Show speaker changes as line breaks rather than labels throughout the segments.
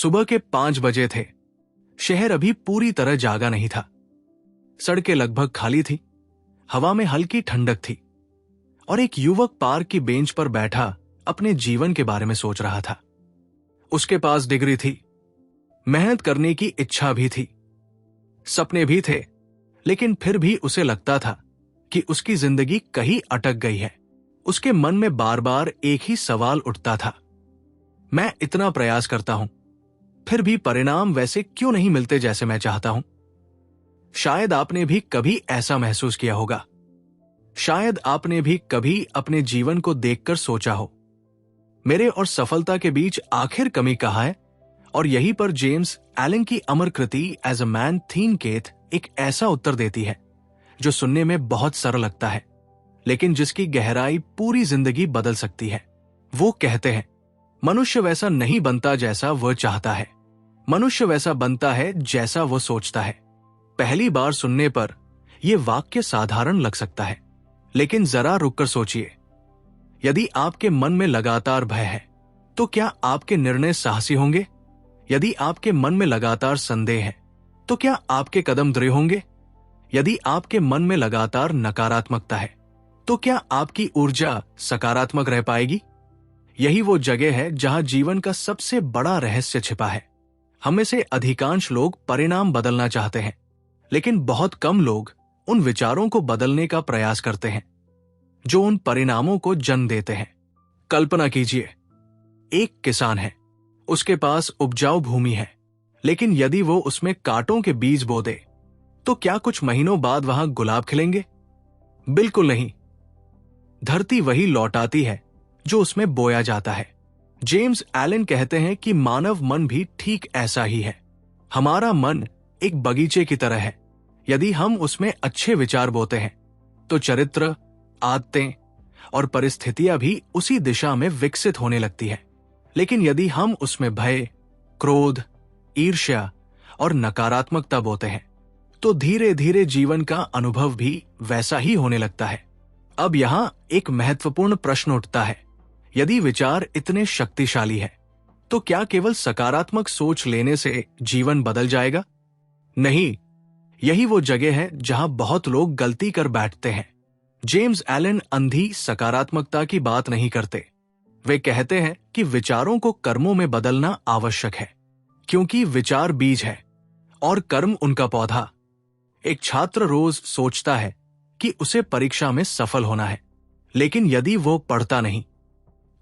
सुबह के 5 बजे थे। शहर अभी पूरी तरह जागा नहीं था। सड़कें लगभग खाली थी, हवा में हल्की ठंडक थी और एक युवक पार्क की बेंच पर बैठा अपने जीवन के बारे में सोच रहा था। उसके पास डिग्री थी, मेहनत करने की इच्छा भी थी, सपने भी थे, लेकिन फिर भी उसे लगता था कि उसकी जिंदगी कहीं अटक गई है। उसके मन में बार बार एक ही सवाल उठता था, मैं इतना प्रयास करता हूं, फिर भी परिणाम वैसे क्यों नहीं मिलते जैसे मैं चाहता हूं। शायद आपने भी कभी ऐसा महसूस किया होगा। शायद आपने भी कभी अपने जीवन को देखकर सोचा हो, मेरे और सफलता के बीच आखिर कमी कहाँ है। और यहीं पर जेम्स एलन की अमर कृति एज अ मैन थिंकेथ एक ऐसा उत्तर देती है जो सुनने में बहुत सरल लगता है, लेकिन जिसकी गहराई पूरी जिंदगी बदल सकती है। वो कहते हैं, मनुष्य वैसा नहीं बनता जैसा वह चाहता है, मनुष्य वैसा बनता है जैसा वो सोचता है। पहली बार सुनने पर यह वाक्य साधारण लग सकता है, लेकिन जरा रुककर सोचिए। यदि आपके मन में लगातार भय है, तो क्या आपके निर्णय साहसी होंगे? यदि आपके मन में लगातार संदेह है, तो क्या आपके कदम दृढ़ होंगे? यदि आपके मन में लगातार नकारात्मकता है, तो क्या आपकी ऊर्जा सकारात्मक रह पाएगी? यही वो जगह है जहां जीवन का सबसे बड़ा रहस्य छिपा है। हम में से अधिकांश लोग परिणाम बदलना चाहते हैं, लेकिन बहुत कम लोग उन विचारों को बदलने का प्रयास करते हैं जो उन परिणामों को जन्म देते हैं। कल्पना कीजिए, एक किसान है, उसके पास उपजाऊ भूमि है, लेकिन यदि वो उसमें कांटों के बीज बो दे, तो क्या कुछ महीनों बाद वहां गुलाब खिलेंगे? बिल्कुल नहीं। धरती वही लौटाती है जो उसमें बोया जाता है। जेम्स एलन कहते हैं कि मानव मन भी ठीक ऐसा ही है। हमारा मन एक बगीचे की तरह है। यदि हम उसमें अच्छे विचार बोते हैं, तो चरित्र, आदतें और परिस्थितियां भी उसी दिशा में विकसित होने लगती है। लेकिन यदि हम उसमें भय, क्रोध, ईर्ष्या और नकारात्मकता बोते हैं, तो धीरे धीरे जीवन का अनुभव भी वैसा ही होने लगता है। अब यहां एक महत्वपूर्ण प्रश्न उठता है, यदि विचार इतने शक्तिशाली है, तो क्या केवल सकारात्मक सोच लेने से जीवन बदल जाएगा? नहीं, यही वो जगह है जहां बहुत लोग गलती कर बैठते हैं। जेम्स एलन अंधी सकारात्मकता की बात नहीं करते। वे कहते हैं कि विचारों को कर्मों में बदलना आवश्यक है, क्योंकि विचार बीज है और कर्म उनका पौधा। एक छात्र रोज सोचता है कि उसे परीक्षा में सफल होना है, लेकिन यदि वो पढ़ता नहीं,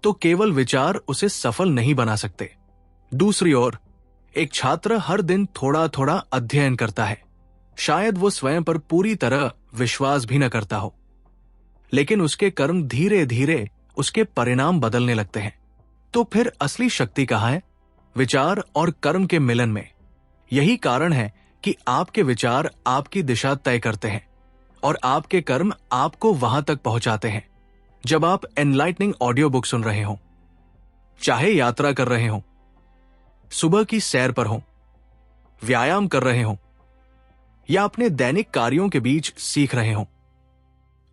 तो केवल विचार उसे सफल नहीं बना सकते। दूसरी ओर, एक छात्र हर दिन थोड़ा थोड़ा अध्ययन करता है। शायद वो स्वयं पर पूरी तरह विश्वास भी न करता हो, लेकिन उसके कर्म धीरे धीरे उसके परिणाम बदलने लगते हैं। तो फिर असली शक्ति कहाँ है? विचार और कर्म के मिलन में। यही कारण है कि आपके विचार आपकी दिशा तय करते हैं और आपके कर्म आपको वहां तक पहुंचाते हैं। जब आप एनलाइटनिंग ऑडियो बुक सुन रहे हो, चाहे यात्रा कर रहे हो, सुबह की सैर पर हो, व्यायाम कर रहे हो या अपने दैनिक कार्यों के बीच सीख रहे हो,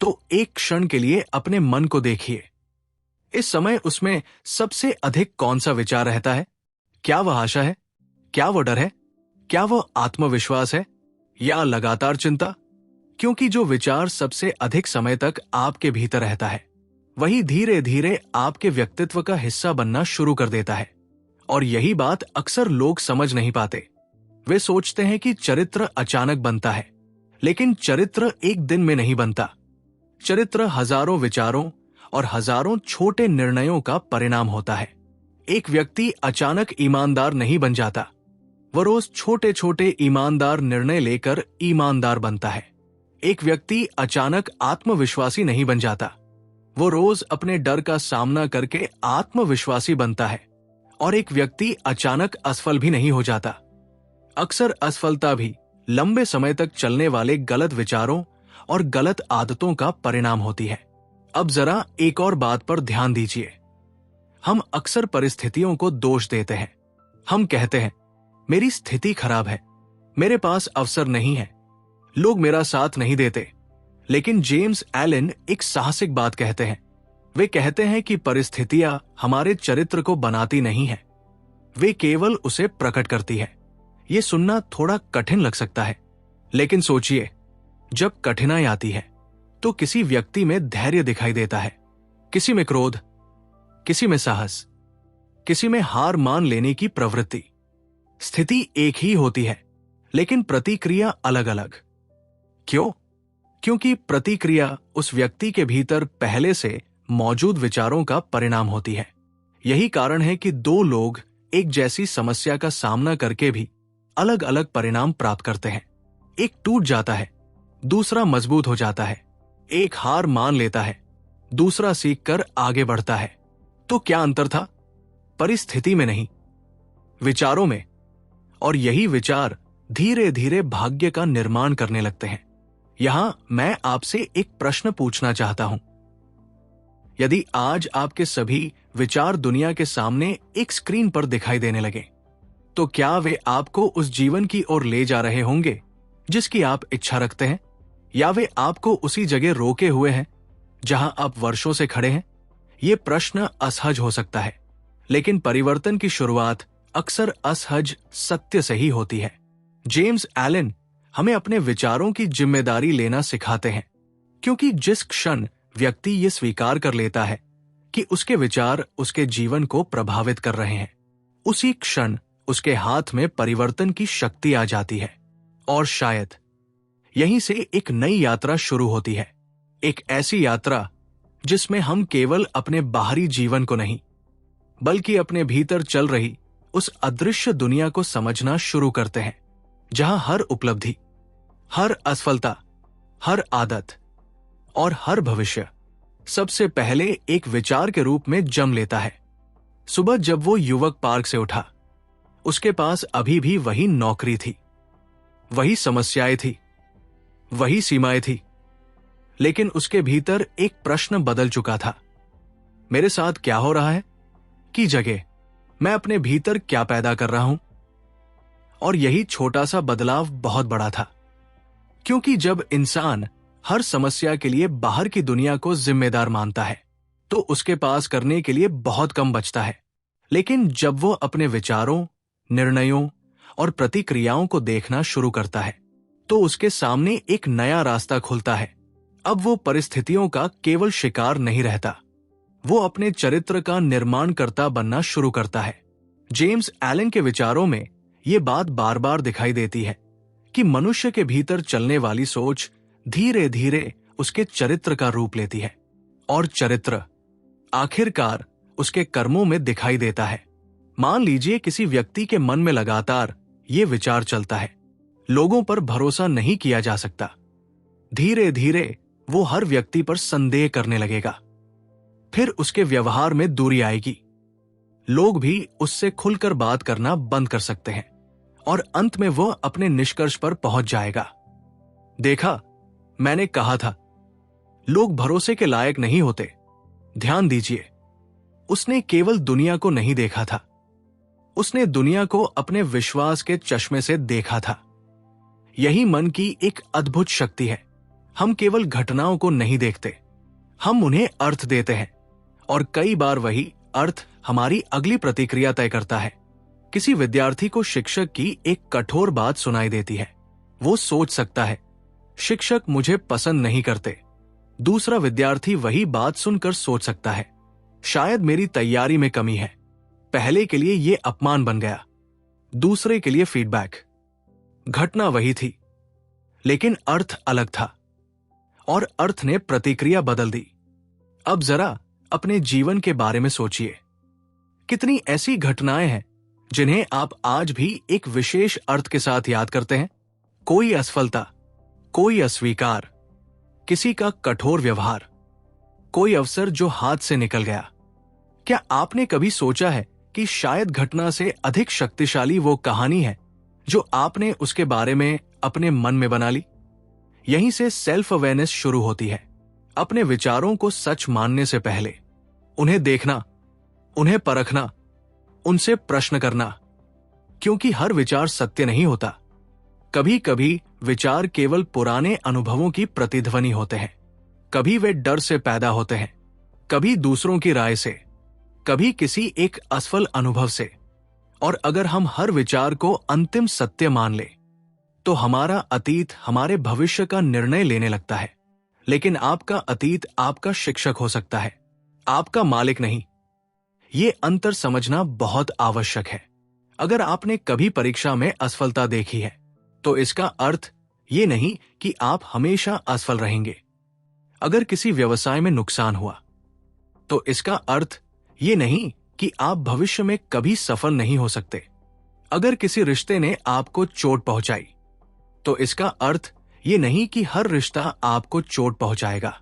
तो एक क्षण के लिए अपने मन को देखिए। इस समय उसमें सबसे अधिक कौन सा विचार रहता है? क्या वह आशा है? क्या वो डर है? क्या वो आत्मविश्वास है या लगातार चिंता? क्योंकि जो विचार सबसे अधिक समय तक आपके भीतर रहता है, वही धीरे धीरे आपके व्यक्तित्व का हिस्सा बनना शुरू कर देता है। और यही बात अक्सर लोग समझ नहीं पाते। वे सोचते हैं कि चरित्र अचानक बनता है, लेकिन चरित्र एक दिन में नहीं बनता। चरित्र हजारों विचारों और हजारों छोटे निर्णयों का परिणाम होता है। एक व्यक्ति अचानक ईमानदार नहीं बन जाता, वह रोज छोटे छोटे ईमानदार निर्णय लेकर ईमानदार बनता है। एक व्यक्ति अचानक आत्मविश्वासी नहीं बन जाता, वो रोज अपने डर का सामना करके आत्मविश्वासी बनता है। और एक व्यक्ति अचानक असफल भी नहीं हो जाता। अक्सर असफलता भी लंबे समय तक चलने वाले गलत विचारों और गलत आदतों का परिणाम होती है। अब जरा एक और बात पर ध्यान दीजिए। हम अक्सर परिस्थितियों को दोष देते हैं। हम कहते हैं, मेरी स्थिति खराब है, मेरे पास अवसर नहीं है, लोग मेरा साथ नहीं देते। लेकिन जेम्स एलन एक साहसिक बात कहते हैं। वे कहते हैं कि परिस्थितियां हमारे चरित्र को बनाती नहीं है, वे केवल उसे प्रकट करती है। ये सुनना थोड़ा कठिन लग सकता है, लेकिन सोचिए, जब कठिनाई आती है तो किसी व्यक्ति में धैर्य दिखाई देता है, किसी में क्रोध, किसी में साहस, किसी में हार मान लेने की प्रवृत्ति। स्थिति एक ही होती है, लेकिन प्रतिक्रिया अलग अलग। क्यों? क्योंकि प्रतिक्रिया उस व्यक्ति के भीतर पहले से मौजूद विचारों का परिणाम होती है। यही कारण है कि दो लोग एक जैसी समस्या का सामना करके भी अलग अलग परिणाम प्राप्त करते हैं। एक टूट जाता है, दूसरा मजबूत हो जाता है। एक हार मान लेता है, दूसरा सीखकर आगे बढ़ता है। तो क्या अंतर था? परिस्थिति में नहीं, विचारों में। और यही विचार धीरे धीरे भाग्य का निर्माण करने लगते हैं। यहां मैं आपसे एक प्रश्न पूछना चाहता हूं। यदि आज आपके सभी विचार दुनिया के सामने एक स्क्रीन पर दिखाई देने लगे, तो क्या वे आपको उस जीवन की ओर ले जा रहे होंगे जिसकी आप इच्छा रखते हैं, या वे आपको उसी जगह रोके हुए हैं जहां आप वर्षों से खड़े हैं? यह प्रश्न असहज हो सकता है, लेकिन परिवर्तन की शुरुआत अक्सर असहज सत्य से ही होती है। जेम्स एलन हमें अपने विचारों की जिम्मेदारी लेना सिखाते हैं, क्योंकि जिस क्षण व्यक्ति ये स्वीकार कर लेता है कि उसके विचार उसके जीवन को प्रभावित कर रहे हैं, उसी क्षण उसके हाथ में परिवर्तन की शक्ति आ जाती है। और शायद यहीं से एक नई यात्रा शुरू होती है। एक ऐसी यात्रा जिसमें हम केवल अपने बाहरी जीवन को नहीं, बल्कि अपने भीतर चल रही उस अदृश्य दुनिया को समझना शुरू करते हैं, जहां हर उपलब्धि, हर असफलता, हर आदत और हर भविष्य सबसे पहले एक विचार के रूप में जन्म लेता है। सुबह जब वो युवक पार्क से उठा, उसके पास अभी भी वही नौकरी थी, वही समस्याएं थी, वही सीमाएं थी, लेकिन उसके भीतर एक प्रश्न बदल चुका था। मेरे साथ क्या हो रहा है की जगह मैं अपने भीतर क्या पैदा कर रहा हूं? और यही छोटा सा बदलाव बहुत बड़ा था, क्योंकि जब इंसान हर समस्या के लिए बाहर की दुनिया को जिम्मेदार मानता है, तो उसके पास करने के लिए बहुत कम बचता है। लेकिन जब वो अपने विचारों, निर्णयों और प्रतिक्रियाओं को देखना शुरू करता है, तो उसके सामने एक नया रास्ता खुलता है। अब वो परिस्थितियों का केवल शिकार नहीं रहता, वो अपने चरित्र का निर्माणकर्ता बनना शुरू करता है। जेम्स एलन के विचारों में ये बात बार बार दिखाई देती है कि मनुष्य के भीतर चलने वाली सोच धीरे धीरे उसके चरित्र का रूप लेती है, और चरित्र आखिरकार उसके कर्मों में दिखाई देता है। मान लीजिए किसी व्यक्ति के मन में लगातार ये विचार चलता है, लोगों पर भरोसा नहीं किया जा सकता। धीरे धीरे वो हर व्यक्ति पर संदेह करने लगेगा, फिर उसके व्यवहार में दूरी आएगी, लोग भी उससे खुलकर बात करना बंद कर सकते हैं, और अंत में वह अपने निष्कर्ष पर पहुंच जाएगा। देखा, मैंने कहा था, लोग भरोसे के लायक नहीं होते। ध्यान दीजिए, उसने केवल दुनिया को नहीं देखा था, उसने दुनिया को अपने विश्वास के चश्मे से देखा था। यही मन की एक अद्भुत शक्ति है। हम केवल घटनाओं को नहीं देखते, हम उन्हें अर्थ देते हैं, और कई बार वही अर्थ हमारी अगली प्रतिक्रिया तय करता है। किसी विद्यार्थी को शिक्षक की एक कठोर बात सुनाई देती है। वो सोच सकता है, शिक्षक मुझे पसंद नहीं करते। दूसरा विद्यार्थी वही बात सुनकर सोच सकता है, शायद मेरी तैयारी में कमी है। पहले के लिए यह अपमान बन गया, दूसरे के लिए फीडबैक। घटना वही थी, लेकिन अर्थ अलग था, और अर्थ ने प्रतिक्रिया बदल दी। अब जरा अपने जीवन के बारे में सोचिए, कितनी ऐसी घटनाएं हैं जिन्हें आप आज भी एक विशेष अर्थ के साथ याद करते हैं? कोई असफलता, कोई अस्वीकार, किसी का कठोर व्यवहार, कोई अवसर जो हाथ से निकल गया। क्या आपने कभी सोचा है कि शायद घटना से अधिक शक्तिशाली वो कहानी है जो आपने उसके बारे में अपने मन में बना ली? यहीं से सेल्फ अवेयरनेस शुरू होती है। अपने विचारों को सच मानने से पहले उन्हें देखना, उन्हें परखना, उनसे प्रश्न करना, क्योंकि हर विचार सत्य नहीं होता। कभी कभी विचार केवल पुराने अनुभवों की प्रतिध्वनि होते हैं। कभी वे डर से पैदा होते हैं, कभी दूसरों की राय से, कभी किसी एक असफल अनुभव से, और अगर हम हर विचार को अंतिम सत्य मान ले तो हमारा अतीत हमारे भविष्य का निर्णय लेने लगता है। लेकिन आपका अतीत आपका शिक्षक हो सकता है, आपका मालिक नहीं। ये अंतर समझना बहुत आवश्यक है। अगर आपने कभी परीक्षा में असफलता देखी है तो इसका अर्थ ये नहीं कि आप हमेशा असफल रहेंगे। अगर किसी व्यवसाय में नुकसान हुआ तो इसका अर्थ ये नहीं कि आप भविष्य में कभी सफल नहीं हो सकते। अगर किसी रिश्ते ने आपको चोट पहुंचाई तो इसका अर्थ ये नहीं कि हर रिश्ता आपको चोट पहुंचाएगा।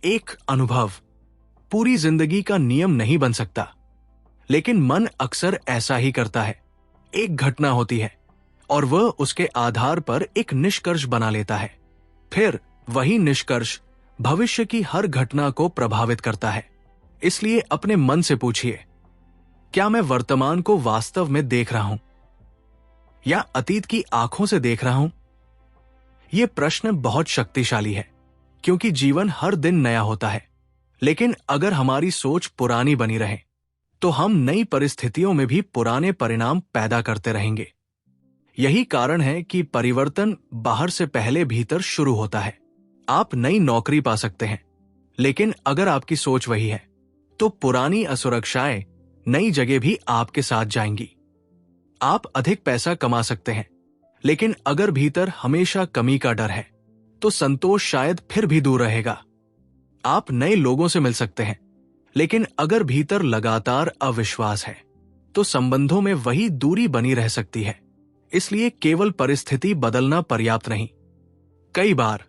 एक अनुभव पूरी जिंदगी का नियम नहीं बन सकता, लेकिन मन अक्सर ऐसा ही करता है। एक घटना होती है और वह उसके आधार पर एक निष्कर्ष बना लेता है। फिर वही निष्कर्ष भविष्य की हर घटना को प्रभावित करता है। इसलिए अपने मन से पूछिए, क्या मैं वर्तमान को वास्तव में देख रहा हूं या अतीत की आंखों से देख रहा हूं? यह प्रश्न बहुत शक्तिशाली है, क्योंकि जीवन हर दिन नया होता है। लेकिन अगर हमारी सोच पुरानी बनी रहे तो हम नई परिस्थितियों में भी पुराने परिणाम पैदा करते रहेंगे। यही कारण है कि परिवर्तन बाहर से पहले भीतर शुरू होता है। आप नई नौकरी पा सकते हैं, लेकिन अगर आपकी सोच वही है तो पुरानी असुरक्षाएं नई जगह भी आपके साथ जाएंगी। आप अधिक पैसा कमा सकते हैं, लेकिन अगर भीतर हमेशा कमी का डर है तो संतोष शायद फिर भी दूर रहेगा। आप नए लोगों से मिल सकते हैं, लेकिन अगर भीतर लगातार अविश्वास है तो संबंधों में वही दूरी बनी रह सकती है। इसलिए केवल परिस्थिति बदलना पर्याप्त नहीं, कई बार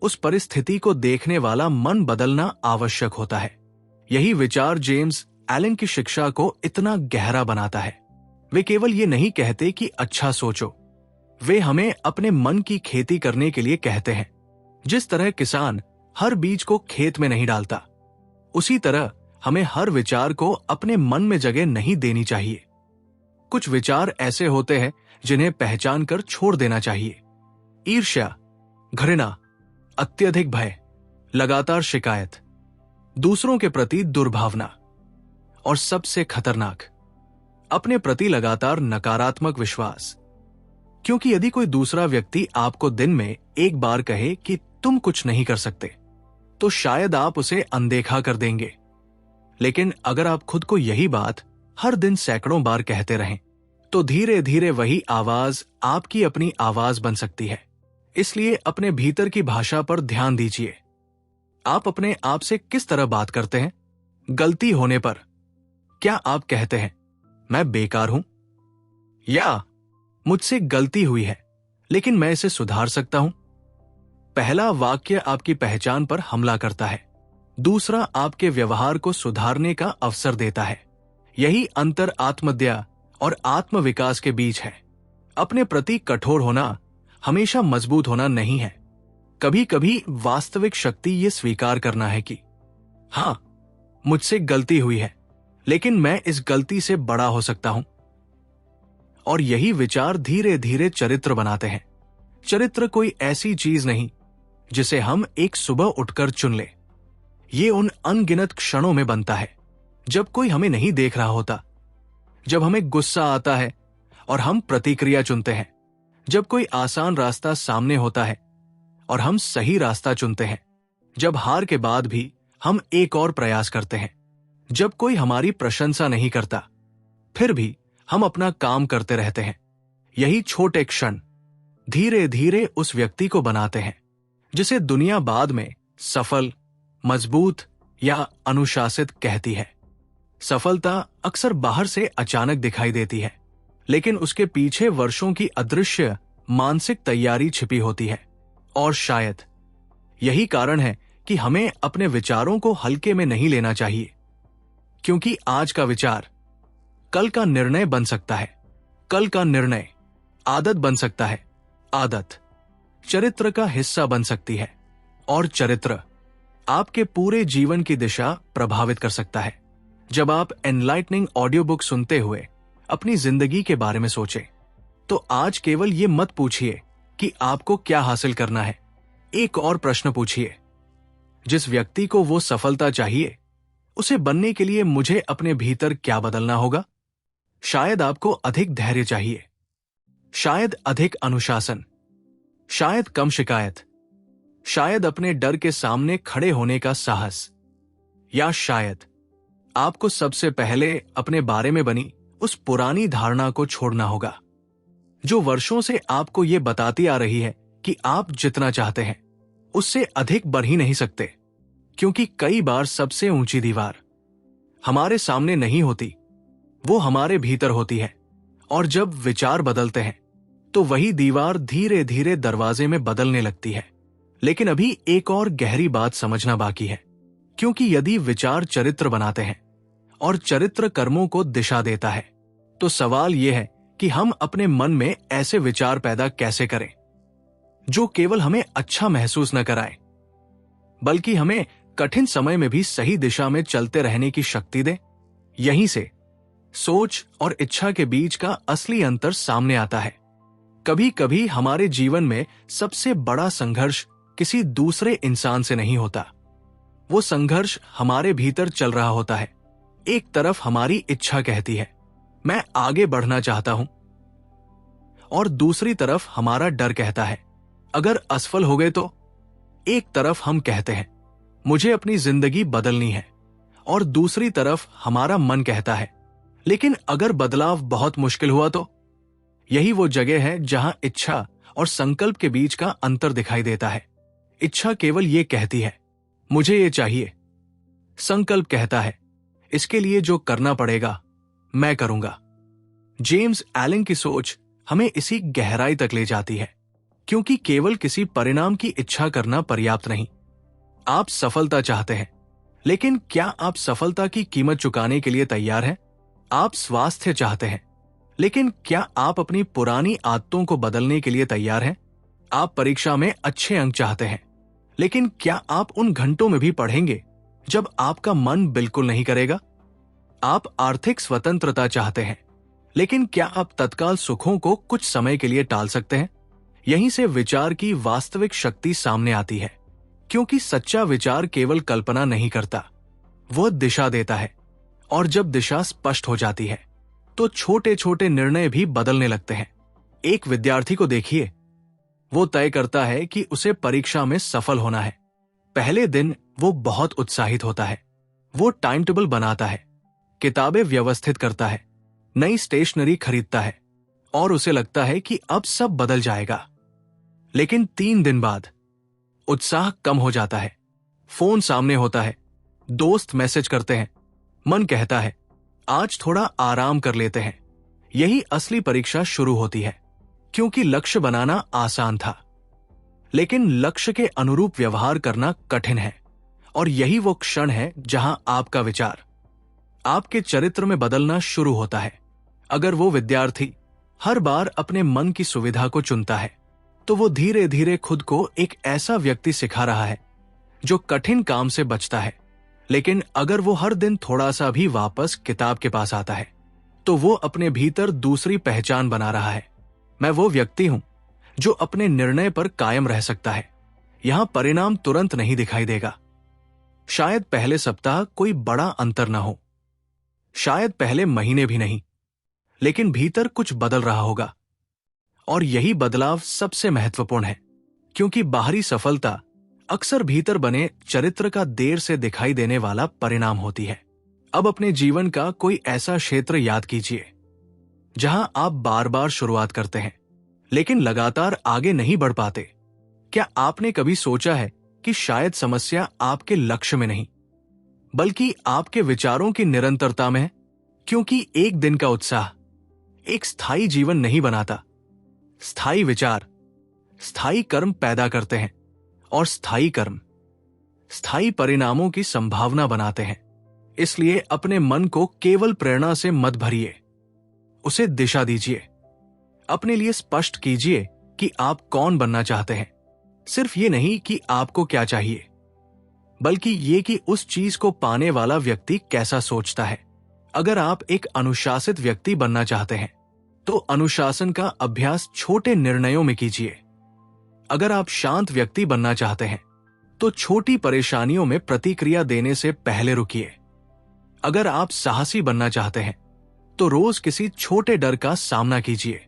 उस परिस्थिति को देखने वाला मन बदलना आवश्यक होता है। यही विचार जेम्स एलन की शिक्षा को इतना गहरा बनाता है। वे केवल ये नहीं कहते कि अच्छा सोचो, वे हमें अपने मन की खेती करने के लिए कहते हैं। जिस तरह किसान हर बीज को खेत में नहीं डालता, उसी तरह हमें हर विचार को अपने मन में जगह नहीं देनी चाहिए। कुछ विचार ऐसे होते हैं जिन्हें पहचान कर छोड़ देना चाहिए। ईर्ष्या, घृणा, अत्यधिक भय, लगातार शिकायत, दूसरों के प्रति दुर्भावना और सबसे खतरनाक, अपने प्रति लगातार नकारात्मक विश्वास। क्योंकि यदि कोई दूसरा व्यक्ति आपको दिन में एक बार कहे कि तुम कुछ नहीं कर सकते, तो शायद आप उसे अनदेखा कर देंगे। लेकिन अगर आप खुद को यही बात हर दिन सैकड़ों बार कहते रहें, तो धीरे धीरे वही आवाज आपकी अपनी आवाज बन सकती है। इसलिए अपने भीतर की भाषा पर ध्यान दीजिए। आप अपने आप से किस तरह बात करते हैं? गलती होने पर क्या आप कहते हैं, मैं बेकार हूं, या मुझसे गलती हुई है लेकिन मैं इसे सुधार सकता हूं? पहला वाक्य आपकी पहचान पर हमला करता है, दूसरा आपके व्यवहार को सुधारने का अवसर देता है। यही अंतर आत्मदया और आत्मविकास के बीच है। अपने प्रति कठोर होना हमेशा मजबूत होना नहीं है। कभी कभी वास्तविक शक्ति ये स्वीकार करना है कि हां, मुझसे गलती हुई है, लेकिन मैं इस गलती से बड़ा हो सकता हूं। और यही विचार धीरे धीरे चरित्र बनाते हैं। चरित्र कोई ऐसी चीज नहीं जिसे हम एक सुबह उठकर चुन ले। ये उन अनगिनत क्षणों में बनता है जब कोई हमें नहीं देख रहा होता, जब हमें गुस्सा आता है और हम प्रतिक्रिया चुनते हैं, जब कोई आसान रास्ता सामने होता है और हम सही रास्ता चुनते हैं, जब हार के बाद भी हम एक और प्रयास करते हैं, जब कोई हमारी प्रशंसा नहीं करता फिर भी हम अपना काम करते रहते हैं। यही छोटे क्षण धीरे धीरे उस व्यक्ति को बनाते हैं जिसे दुनिया बाद में सफल, मजबूत या अनुशासित कहती है। सफलता अक्सर बाहर से अचानक दिखाई देती है, लेकिन उसके पीछे वर्षों की अदृश्य मानसिक तैयारी छिपी होती है। और शायद यही कारण है कि हमें अपने विचारों को हल्के में नहीं लेना चाहिए, क्योंकि आज का विचार कल का निर्णय बन सकता है, कल का निर्णय आदत बन सकता है, आदत चरित्र का हिस्सा बन सकती है, और चरित्र आपके पूरे जीवन की दिशा प्रभावित कर सकता है। जब आप एनलाइटनिंग ऑडियो बुक सुनते हुए अपनी जिंदगी के बारे में सोचें, तो आज केवल ये मत पूछिए कि आपको क्या हासिल करना है। एक और प्रश्न पूछिए, जिस व्यक्ति को वो सफलता चाहिए, उसे बनने के लिए मुझे अपने भीतर क्या बदलना होगा? शायद आपको अधिक धैर्य चाहिए, शायद अधिक अनुशासन, शायद कम शिकायत, शायद अपने डर के सामने खड़े होने का साहस, या शायद आपको सबसे पहले अपने बारे में बनी उस पुरानी धारणा को छोड़ना होगा जो वर्षों से आपको यह बताती आ रही है कि आप जितना चाहते हैं उससे अधिक बढ़ ही नहीं सकते। क्योंकि कई बार सबसे ऊंची दीवार हमारे सामने नहीं होती, वो हमारे भीतर होती है। और जब विचार बदलते हैं तो वही दीवार धीरे धीरे दरवाजे में बदलने लगती है। लेकिन अभी एक और गहरी बात समझना बाकी है, क्योंकि यदि विचार चरित्र बनाते हैं और चरित्र कर्मों को दिशा देता है, तो सवाल यह है कि हम अपने मन में ऐसे विचार पैदा कैसे करें जो केवल हमें अच्छा महसूस न कराए, बल्कि हमें कठिन समय में भी सही दिशा में चलते रहने की शक्ति दे। यहीं से सोच और इच्छा के बीच का असली अंतर सामने आता है। कभी कभी हमारे जीवन में सबसे बड़ा संघर्ष किसी दूसरे इंसान से नहीं होता, वो संघर्ष हमारे भीतर चल रहा होता है। एक तरफ हमारी इच्छा कहती है मैं आगे बढ़ना चाहता हूं, और दूसरी तरफ हमारा डर कहता है अगर असफल हो गए तो। एक तरफ हम कहते हैं मुझे अपनी जिंदगी बदलनी है, और दूसरी तरफ हमारा मन कहता है लेकिन अगर बदलाव बहुत मुश्किल हुआ तो। यही वो जगह है जहां इच्छा और संकल्प के बीच का अंतर दिखाई देता है। इच्छा केवल ये कहती है मुझे ये चाहिए, संकल्प कहता है इसके लिए जो करना पड़ेगा मैं करूंगा। जेम्स एलन की सोच हमें इसी गहराई तक ले जाती है, क्योंकि केवल किसी परिणाम की इच्छा करना पर्याप्त नहीं। आप सफलता चाहते हैं, लेकिन क्या आप सफलता की कीमत चुकाने के लिए तैयार हैं? आप स्वास्थ्य चाहते हैं, लेकिन क्या आप अपनी पुरानी आदतों को बदलने के लिए तैयार हैं? आप परीक्षा में अच्छे अंक चाहते हैं, लेकिन क्या आप उन घंटों में भी पढ़ेंगे जब आपका मन बिल्कुल नहीं करेगा? आप आर्थिक स्वतंत्रता चाहते हैं, लेकिन क्या आप तत्काल सुखों को कुछ समय के लिए टाल सकते हैं? यहीं से विचार की वास्तविक शक्ति सामने आती है, क्योंकि सच्चा विचार केवल कल्पना नहीं करता, वह दिशा देता है। और जब दिशा स्पष्ट हो जाती है तो छोटे छोटे निर्णय भी बदलने लगते हैं। एक विद्यार्थी को देखिए, वो तय करता है कि उसे परीक्षा में सफल होना है। पहले दिन वो बहुत उत्साहित होता है, वो टाइम टेबल बनाता है, किताबें व्यवस्थित करता है, नई स्टेशनरी खरीदता है, और उसे लगता है कि अब सब बदल जाएगा। लेकिन 3 दिन बाद उत्साह कम हो जाता है, फोन सामने होता है, दोस्त मैसेज करते हैं, मन कहता है आज थोड़ा आराम कर लेते हैं। यही असली परीक्षा शुरू होती है, क्योंकि लक्ष्य बनाना आसान था, लेकिन लक्ष्य के अनुरूप व्यवहार करना कठिन है। और यही वो क्षण है जहां आपका विचार आपके चरित्र में बदलना शुरू होता है। अगर वो विद्यार्थी हर बार अपने मन की सुविधा को चुनता है, तो वो धीरे धीरे खुद को एक ऐसा व्यक्ति सिखा रहा है जो कठिन काम से बचता है। लेकिन अगर वो हर दिन थोड़ा सा भी वापस किताब के पास आता है, तो वो अपने भीतर दूसरी पहचान बना रहा है। मैं वो व्यक्ति हूं जो अपने निर्णय पर कायम रह सकता है। यहां परिणाम तुरंत नहीं दिखाई देगा। शायद पहले सप्ताह कोई बड़ा अंतर ना हो, शायद पहले महीने भी नहीं, लेकिन भीतर कुछ बदल रहा होगा। और यही बदलाव सबसे महत्वपूर्ण है, क्योंकि बाहरी सफलता अक्सर भीतर बने चरित्र का देर से दिखाई देने वाला परिणाम होती है। अब अपने जीवन का कोई ऐसा क्षेत्र याद कीजिए जहां आप बार बार शुरुआत करते हैं, लेकिन लगातार आगे नहीं बढ़ पाते। क्या आपने कभी सोचा है कि शायद समस्या आपके लक्ष्य में नहीं, बल्कि आपके विचारों की निरंतरता में है? क्योंकि एक दिन का उत्साह एक स्थायी जीवन नहीं बनाता। स्थायी विचार स्थायी कर्म पैदा करते हैं, और स्थायी कर्म स्थायी परिणामों की संभावना बनाते हैं। इसलिए अपने मन को केवल प्रेरणा से मत भरिए, उसे दिशा दीजिए। अपने लिए स्पष्ट कीजिए कि आप कौन बनना चाहते हैं। सिर्फ ये नहीं कि आपको क्या चाहिए, बल्कि ये कि उस चीज को पाने वाला व्यक्ति कैसा सोचता है। अगर आप एक अनुशासित व्यक्ति बनना चाहते हैं, तो अनुशासन का अभ्यास छोटे निर्णयों में कीजिए। अगर आप शांत व्यक्ति बनना चाहते हैं, तो छोटी परेशानियों में प्रतिक्रिया देने से पहले रुकिए। अगर आप साहसी बनना चाहते हैं, तो रोज किसी छोटे डर का सामना कीजिए।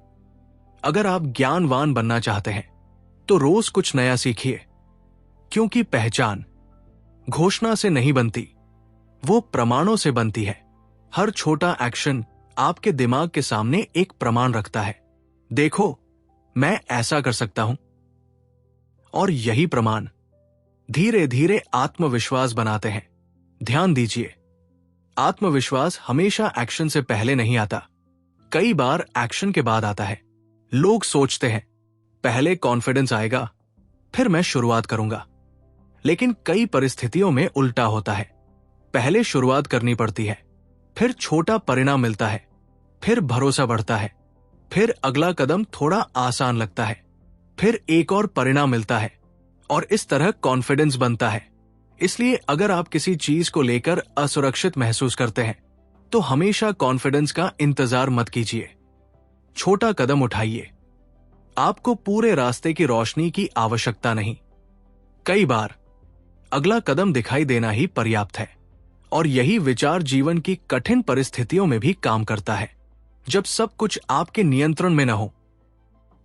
अगर आप ज्ञानवान बनना चाहते हैं तो रोज कुछ नया सीखिए, क्योंकि पहचान घोषणा से नहीं बनती, वो प्रमाणों से बनती है। हर छोटा एक्शन आपके दिमाग के सामने एक प्रमाण रखता है, देखो मैं ऐसा कर सकता हूं। और यही प्रमाण धीरे धीरे आत्मविश्वास बनाते हैं। ध्यान दीजिए, आत्मविश्वास हमेशा एक्शन से पहले नहीं आता, कई बार एक्शन के बाद आता है। लोग सोचते हैं पहले कॉन्फिडेंस आएगा फिर मैं शुरुआत करूंगा, लेकिन कई परिस्थितियों में उल्टा होता है। पहले शुरुआत करनी पड़ती है, फिर छोटा परिणाम मिलता है, फिर भरोसा बढ़ता है, फिर अगला कदम थोड़ा आसान लगता है, फिर एक और परिणाम मिलता है, और इस तरह कॉन्फिडेंस बनता है। इसलिए अगर आप किसी चीज को लेकर असुरक्षित महसूस करते हैं तो हमेशा कॉन्फिडेंस का इंतजार मत कीजिए, छोटा कदम उठाइए। आपको पूरे रास्ते की रोशनी की आवश्यकता नहीं, कई बार अगला कदम दिखाई देना ही पर्याप्त है। और यही विचार जीवन की कठिन परिस्थितियों में भी काम करता है। जब सब कुछ आपके नियंत्रण में न हो,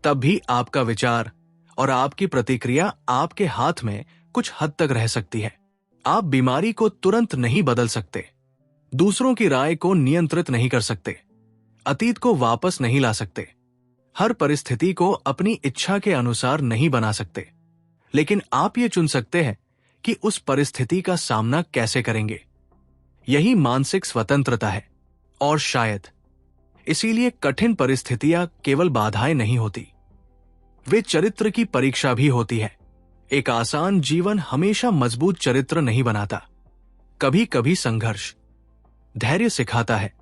तब भी आपका विचार और आपकी प्रतिक्रिया आपके हाथ में कुछ हद तक रह सकती है। आप बीमारी को तुरंत नहीं बदल सकते, दूसरों की राय को नियंत्रित नहीं कर सकते, अतीत को वापस नहीं ला सकते, हर परिस्थिति को अपनी इच्छा के अनुसार नहीं बना सकते, लेकिन आप ये चुन सकते हैं कि उस परिस्थिति का सामना कैसे करेंगे। यही मानसिक स्वतंत्रता है। और शायद इसीलिए कठिन परिस्थितियां केवल बाधाएं नहीं होती, वे चरित्र की परीक्षा भी होती है। एक आसान जीवन हमेशा मजबूत चरित्र नहीं बनाता, कभी कभी संघर्ष धैर्य सिखाता है,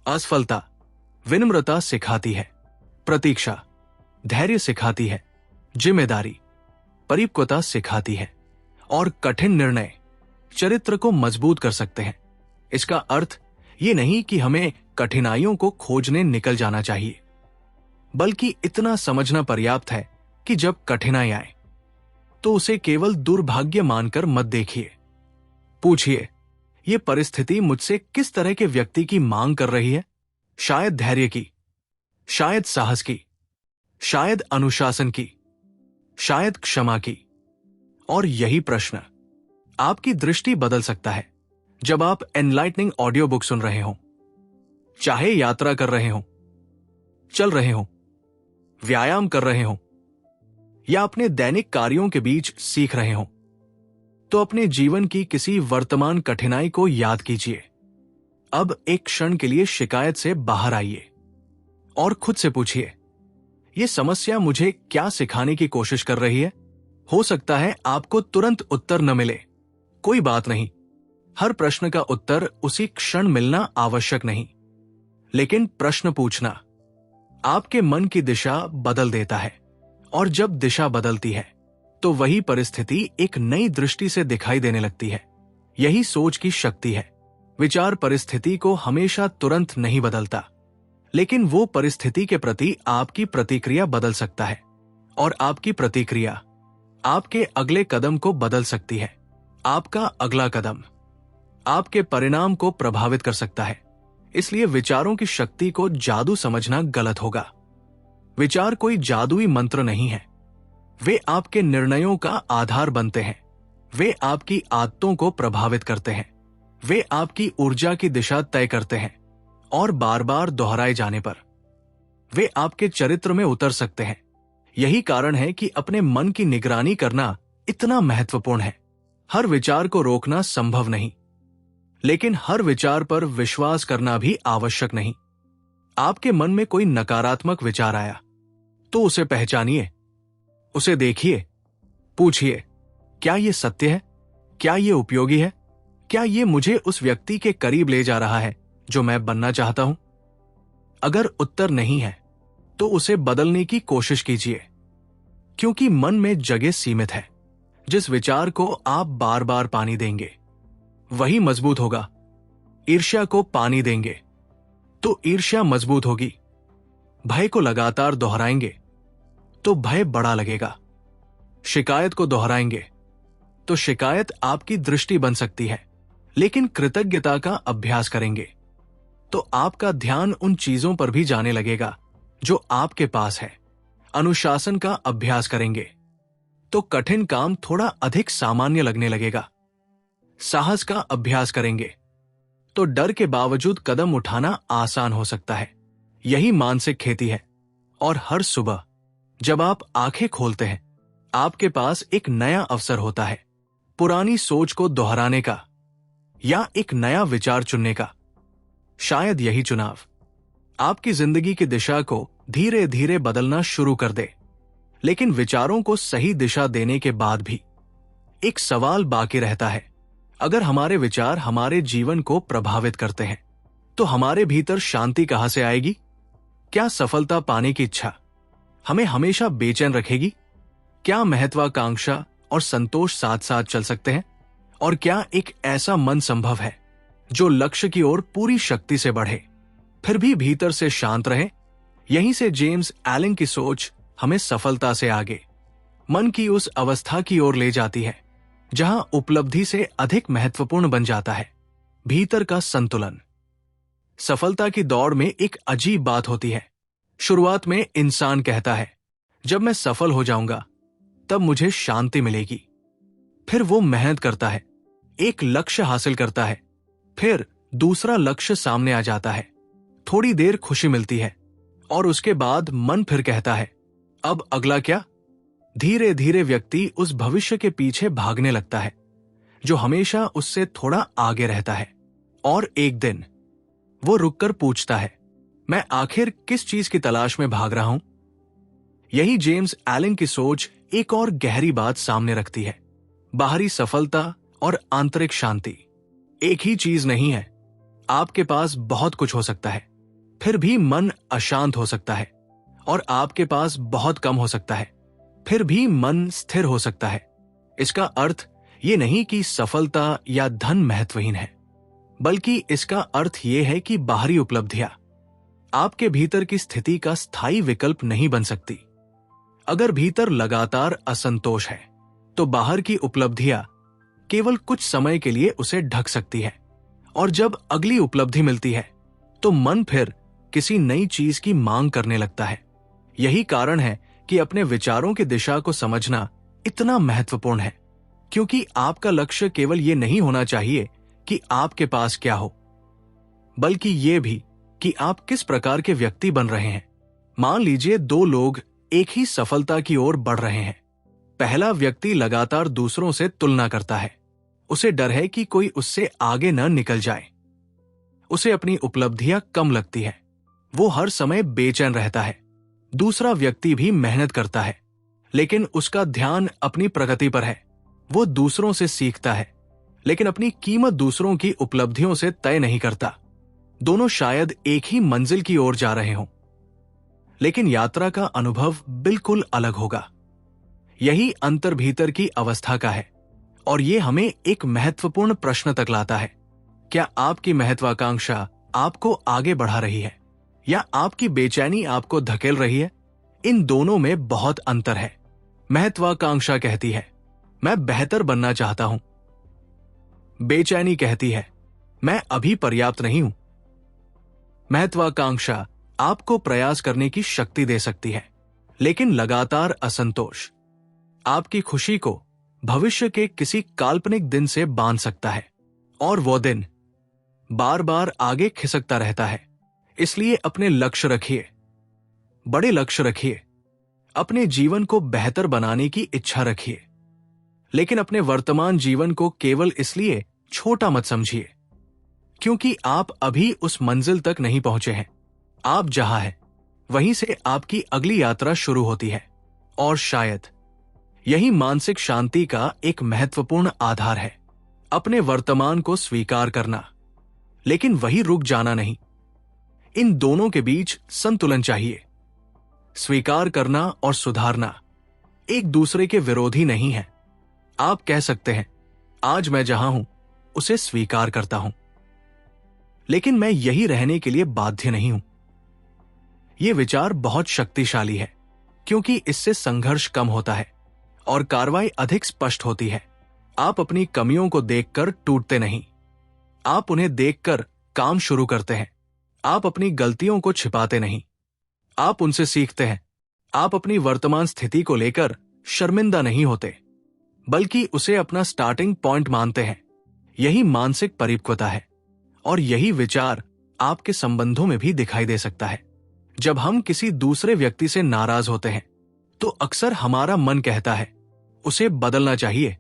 असफलता विनम्रता सिखाती है, प्रतीक्षा धैर्य सिखाती है, जिम्मेदारी परिपक्वता सिखाती है, और कठिन निर्णय चरित्र को मजबूत कर सकते हैं। इसका अर्थ ये नहीं कि हमें कठिनाइयों को खोजने निकल जाना चाहिए, बल्कि इतना समझना पर्याप्त है कि जब कठिनाई आए तो उसे केवल दुर्भाग्य मानकर मत देखिए। पूछिए, ये परिस्थिति मुझसे किस तरह के व्यक्ति की मांग कर रही है? शायद धैर्य की, शायद साहस की, शायद अनुशासन की, शायद क्षमा की। और यही प्रश्न आपकी दृष्टि बदल सकता है। जब आप एनलाइटनिंग ऑडियो बुक सुन रहे हों, चाहे यात्रा कर रहे हों, चल रहे हों, व्यायाम कर रहे हों, या अपने दैनिक कार्यों के बीच सीख रहे हों, तो अपने जीवन की किसी वर्तमान कठिनाई को याद कीजिए। अब एक क्षण के लिए शिकायत से बाहर आइए और खुद से पूछिए, ये समस्या मुझे क्या सिखाने की कोशिश कर रही है? हो सकता है आपको तुरंत उत्तर न मिले, कोई बात नहीं। हर प्रश्न का उत्तर उसी क्षण मिलना आवश्यक नहीं, लेकिन प्रश्न पूछना आपके मन की दिशा बदल देता है। और जब दिशा बदलती है तो वही परिस्थिति एक नई दृष्टि से दिखाई देने लगती है। यही सोच की शक्ति है। विचार परिस्थिति को हमेशा तुरंत नहीं बदलता, लेकिन वो परिस्थिति के प्रति आपकी प्रतिक्रिया बदल सकता है, और आपकी प्रतिक्रिया आपके अगले कदम को बदल सकती है। आपका अगला कदम आपके परिणाम को प्रभावित कर सकता है। इसलिए विचारों की शक्ति को जादू समझना गलत होगा। विचार कोई जादुई मंत्र नहीं है, वे आपके निर्णयों का आधार बनते हैं, वे आपकी आदतों को प्रभावित करते हैं, वे आपकी ऊर्जा की दिशा तय करते हैं, और बार बार दोहराए जाने पर वे आपके चरित्र में उतर सकते हैं। यही कारण है कि अपने मन की निगरानी करना इतना महत्वपूर्ण है। हर विचार को रोकना संभव नहीं, लेकिन हर विचार पर विश्वास करना भी आवश्यक नहीं। आपके मन में कोई नकारात्मक विचार आया तो उसे पहचानिए, उसे देखिए, पूछिए, क्या यह सत्य है? क्या यह उपयोगी है? क्या यह मुझे उस व्यक्ति के करीब ले जा रहा है जो मैं बनना चाहता हूं? अगर उत्तर नहीं है तो उसे बदलने की कोशिश कीजिए, क्योंकि मन में जगह सीमित है। जिस विचार को आप बार बार पानी देंगे वही मजबूत होगा। ईर्ष्या को पानी देंगे तो ईर्ष्या मजबूत होगी। भय को लगातार दोहराएंगे तो भय बड़ा लगेगा। शिकायत को दोहराएंगे तो शिकायत आपकी दृष्टि बन सकती है। लेकिन कृतज्ञता का अभ्यास करेंगे तो आपका ध्यान उन चीजों पर भी जाने लगेगा जो आपके पास है। अनुशासन का अभ्यास करेंगे तो कठिन काम थोड़ा अधिक सामान्य लगने लगेगा। साहस का अभ्यास करेंगे तो डर के बावजूद कदम उठाना आसान हो सकता है। यही मानसिक खेती है। और हर सुबह जब आप आंखें खोलते हैं, आपके पास एक नया अवसर होता है, पुरानी सोच को दोहराने का या एक नया विचार चुनने का। शायद यही चुनाव आपकी जिंदगी की दिशा को धीरे धीरे बदलना शुरू कर दे। लेकिन विचारों को सही दिशा देने के बाद भी एक सवाल बाकी रहता है। अगर हमारे विचार हमारे जीवन को प्रभावित करते हैं तो हमारे भीतर शांति कहां से आएगी? क्या सफलता पाने की इच्छा हमें हमेशा बेचैन रखेगी? क्या महत्वाकांक्षा और संतोष साथ साथ चल सकते हैं? और क्या एक ऐसा मन संभव है जो लक्ष्य की ओर पूरी शक्ति से बढ़े फिर भी भीतर से शांत रहे? यहीं से जेम्स एलन की सोच हमें सफलता से आगे मन की उस अवस्था की ओर ले जाती है जहां उपलब्धि से अधिक महत्वपूर्ण बन जाता है भीतर का संतुलन। सफलता की दौड़ में एक अजीब बात होती है। शुरुआत में इंसान कहता है, जब मैं सफल हो जाऊंगा तब मुझे शांति मिलेगी। फिर वो मेहनत करता है, एक लक्ष्य हासिल करता है, फिर दूसरा लक्ष्य सामने आ जाता है, थोड़ी देर खुशी मिलती है और उसके बाद मन फिर कहता है, अब अगला क्या? धीरे धीरे व्यक्ति उस भविष्य के पीछे भागने लगता है जो हमेशा उससे थोड़ा आगे रहता है। और एक दिन वो रुककर पूछता है, मैं आखिर किस चीज की तलाश में भाग रहा हूं? यही जेम्स एलन की सोच एक और गहरी बात सामने रखती है। बाहरी सफलता और आंतरिक शांति एक ही चीज नहीं है। आपके पास बहुत कुछ हो सकता है, फिर भी मन अशांत हो सकता है, और आपके पास बहुत कम हो सकता है, फिर भी मन स्थिर हो सकता है। इसका अर्थ ये नहीं कि सफलता या धन महत्वहीन है, बल्कि इसका अर्थ यह है कि बाहरी उपलब्धियां आपके भीतर की स्थिति का स्थायी विकल्प नहीं बन सकती। अगर भीतर लगातार असंतोष है तो बाहर की उपलब्धियां केवल कुछ समय के लिए उसे ढक सकती है, और जब अगली उपलब्धि मिलती है तो मन फिर किसी नई चीज की मांग करने लगता है। यही कारण है कि अपने विचारों की दिशा को समझना इतना महत्वपूर्ण है, क्योंकि आपका लक्ष्य केवल ये नहीं होना चाहिए कि आपके पास क्या हो, बल्कि ये भी कि आप किस प्रकार के व्यक्ति बन रहे हैं। मान लीजिए दो लोग एक ही सफलता की ओर बढ़ रहे हैं। पहला व्यक्ति लगातार दूसरों से तुलना करता है। उसे डर है कि कोई उससे आगे न निकल जाए। उसे अपनी उपलब्धियां कम लगती है। वो हर समय बेचैन रहता है। दूसरा व्यक्ति भी मेहनत करता है, लेकिन उसका ध्यान अपनी प्रगति पर है। वो दूसरों से सीखता है, लेकिन अपनी कीमत दूसरों की उपलब्धियों से तय नहीं करता। दोनों शायद एक ही मंजिल की ओर जा रहे हों, लेकिन यात्रा का अनुभव बिल्कुल अलग होगा। यही अंतर भीतर की अवस्था का है, और ये हमें एक महत्वपूर्ण प्रश्न तक लाता है। क्या आपकी महत्वाकांक्षा आपको आगे बढ़ा रही है, या आपकी बेचैनी आपको धकेल रही है? इन दोनों में बहुत अंतर है। महत्वाकांक्षा कहती है, मैं बेहतर बनना चाहता हूं। बेचैनी कहती है, मैं अभी पर्याप्त नहीं हूं। महत्वाकांक्षा आपको प्रयास करने की शक्ति दे सकती है, लेकिन लगातार असंतोष आपकी खुशी को भविष्य के किसी काल्पनिक दिन से बांध सकता है, और वो दिन बार बार आगे खिसकता रहता है। इसलिए अपने लक्ष्य रखिए, बड़े लक्ष्य रखिए, अपने जीवन को बेहतर बनाने की इच्छा रखिए, लेकिन अपने वर्तमान जीवन को केवल इसलिए छोटा मत समझिए क्योंकि आप अभी उस मंजिल तक नहीं पहुंचे हैं। आप जहां हैं वहीं से आपकी अगली यात्रा शुरू होती है, और शायद यही मानसिक शांति का एक महत्वपूर्ण आधार है। अपने वर्तमान को स्वीकार करना, लेकिन वही रुक जाना नहीं। इन दोनों के बीच संतुलन चाहिए। स्वीकार करना और सुधारना एक दूसरे के विरोधी नहीं है। आप कह सकते हैं, आज मैं जहां हूं उसे स्वीकार करता हूं, लेकिन मैं यही रहने के लिए बाध्य नहीं हूं। यह विचार बहुत शक्तिशाली है, क्योंकि इससे संघर्ष कम होता है और कार्रवाई अधिक स्पष्ट होती है। आप अपनी कमियों को देखकर टूटते नहीं, आप उन्हें देखकर काम शुरू करते हैं। आप अपनी गलतियों को छिपाते नहीं, आप उनसे सीखते हैं। आप अपनी वर्तमान स्थिति को लेकर शर्मिंदा नहीं होते, बल्कि उसे अपना स्टार्टिंग पॉइंट मानते हैं। यही मानसिक परिपक्वता है, और यही विचार आपके संबंधों में भी दिखाई दे सकता है। जब हम किसी दूसरे व्यक्ति से नाराज होते हैं तो अक्सर हमारा मन कहता है उसे बदलना चाहिए,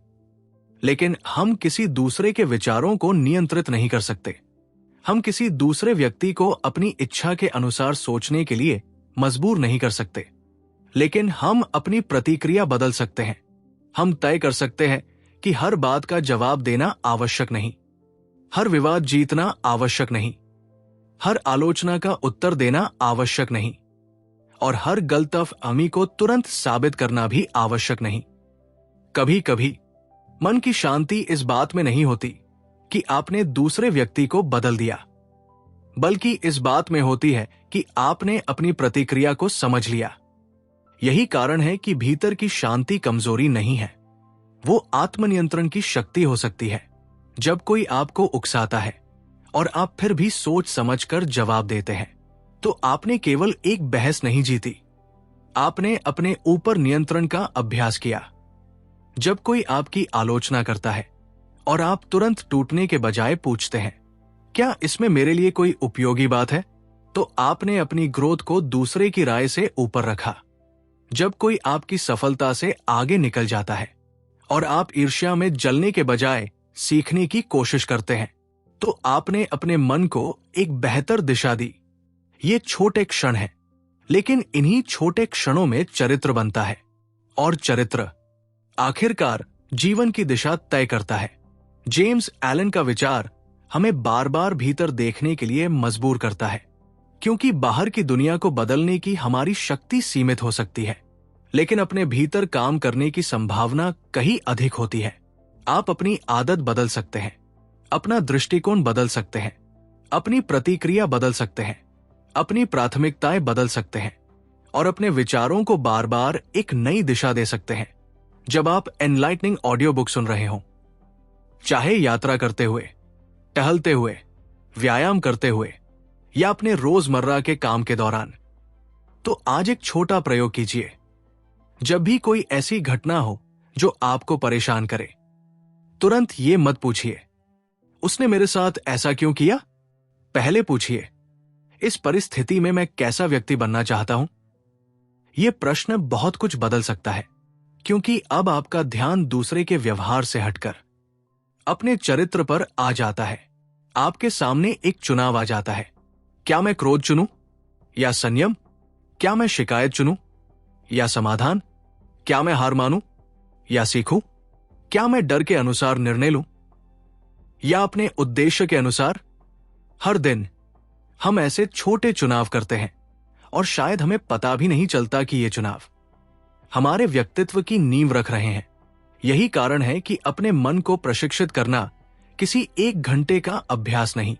लेकिन हम किसी दूसरे के विचारों को नियंत्रित नहीं कर सकते। हम किसी दूसरे व्यक्ति को अपनी इच्छा के अनुसार सोचने के लिए मजबूर नहीं कर सकते, लेकिन हम अपनी प्रतिक्रिया बदल सकते हैं। हम तय कर सकते हैं कि हर बात का जवाब देना आवश्यक नहीं, हर विवाद जीतना आवश्यक नहीं, हर आलोचना का उत्तर देना आवश्यक नहीं, और हर गलतफहमी को तुरंत साबित करना भी आवश्यक नहीं। कभी कभी मन की शांति इस बात में नहीं होती कि आपने दूसरे व्यक्ति को बदल दिया, बल्कि इस बात में होती है कि आपने अपनी प्रतिक्रिया को समझ लिया। यही कारण है कि भीतर की शांति कमजोरी नहीं है, वो आत्मनियंत्रण की शक्ति हो सकती है। जब कोई आपको उकसाता है और आप फिर भी सोच समझकर जवाब देते हैं, तो आपने केवल एक बहस नहीं जीती, आपने अपने ऊपर नियंत्रण का अभ्यास किया। जब कोई आपकी आलोचना करता है और आप तुरंत टूटने के बजाय पूछते हैं, क्या इसमें मेरे लिए कोई उपयोगी बात है, तो आपने अपनी ग्रोथ को दूसरे की राय से ऊपर रखा। जब कोई आपकी सफलता से आगे निकल जाता है और आप ईर्ष्या में जलने के बजाय सीखने की कोशिश करते हैं, तो आपने अपने मन को एक बेहतर दिशा दी। ये छोटे क्षण हैं, लेकिन इन्हीं छोटे क्षणों में चरित्र बनता है, और चरित्र आखिरकार जीवन की दिशा तय करता है। जेम्स एलन का विचार हमें बार बार भीतर देखने के लिए मजबूर करता है, क्योंकि बाहर की दुनिया को बदलने की हमारी शक्ति सीमित हो सकती है, लेकिन अपने भीतर काम करने की संभावना कहीं अधिक होती है। आप अपनी आदत बदल सकते हैं, अपना दृष्टिकोण बदल सकते हैं, अपनी प्रतिक्रिया बदल सकते हैं, अपनी प्राथमिकताएं बदल सकते हैं, और अपने विचारों को बार बार एक नई दिशा दे सकते हैं। जब आप एनलाइटनिंग ऑडियो बुक सुन रहे हो, चाहे यात्रा करते हुए, टहलते हुए, व्यायाम करते हुए, या अपने रोजमर्रा के काम के दौरान, तो आज एक छोटा प्रयोग कीजिए। जब भी कोई ऐसी घटना हो जो आपको परेशान करे, तुरंत ये मत पूछिए, उसने मेरे साथ ऐसा क्यों किया? पहले पूछिए, इस परिस्थिति में मैं कैसा व्यक्ति बनना चाहता हूं? यह प्रश्न बहुत कुछ बदल सकता है, क्योंकि अब आपका ध्यान दूसरे के व्यवहार से हटकर अपने चरित्र पर आ जाता है। आपके सामने एक चुनाव आ जाता है। क्या मैं क्रोध चुनूं या संयम? क्या मैं शिकायत चुनूं या समाधान? क्या मैं हार मानूं या सीखूं? क्या मैं डर के अनुसार निर्णय लूं या अपने उद्देश्य के अनुसार? हर दिन हम ऐसे छोटे चुनाव करते हैं, और शायद हमें पता भी नहीं चलता कि ये चुनाव हमारे व्यक्तित्व की नींव रख रहे हैं। यही कारण है कि अपने मन को प्रशिक्षित करना किसी एक घंटे का अभ्यास नहीं,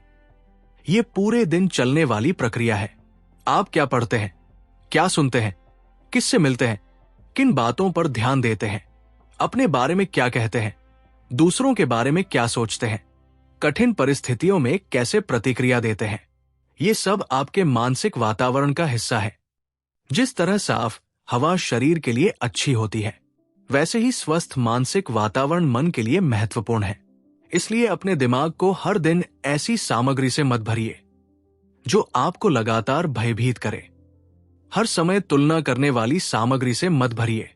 ये पूरे दिन चलने वाली प्रक्रिया है। आप क्या पढ़ते हैं, क्या सुनते हैं, किससे मिलते हैं, किन बातों पर ध्यान देते हैं, अपने बारे में क्या कहते हैं, दूसरों के बारे में क्या सोचते हैं, कठिन परिस्थितियों में कैसे प्रतिक्रिया देते हैं, ये सब आपके मानसिक वातावरण का हिस्सा है। जिस तरह साफ हवा शरीर के लिए अच्छी होती है, वैसे ही स्वस्थ मानसिक वातावरण मन के लिए महत्वपूर्ण है। इसलिए अपने दिमाग को हर दिन ऐसी सामग्री से मत भरिए जो आपको लगातार भयभीत करे। हर समय तुलना करने वाली सामग्री से मत भरिए।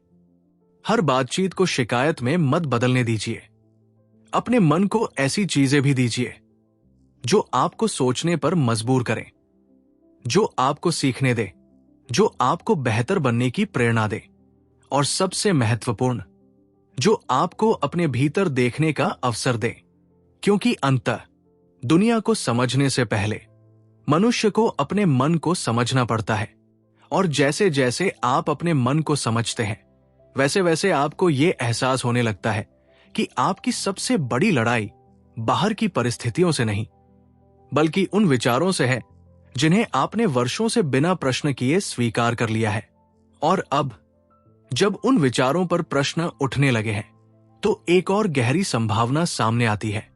हर बातचीत को शिकायत में मत बदलने दीजिए। अपने मन को ऐसी चीजें भी दीजिए जो आपको सोचने पर मजबूर करें, जो आपको सीखने दे, जो आपको बेहतर बनने की प्रेरणा दे, और सबसे महत्वपूर्ण, जो आपको अपने भीतर देखने का अवसर दे। क्योंकि अंततः दुनिया को समझने से पहले मनुष्य को अपने मन को समझना पड़ता है, और जैसे जैसे आप अपने मन को समझते हैं, वैसे वैसे आपको ये एहसास होने लगता है कि आपकी सबसे बड़ी लड़ाई बाहर की परिस्थितियों से नहीं, बल्कि उन विचारों से है जिन्हें आपने वर्षों से बिना प्रश्न किए स्वीकार कर लिया है। और अब जब उन विचारों पर प्रश्न उठने लगे हैं, तो एक और गहरी संभावना सामने आती है।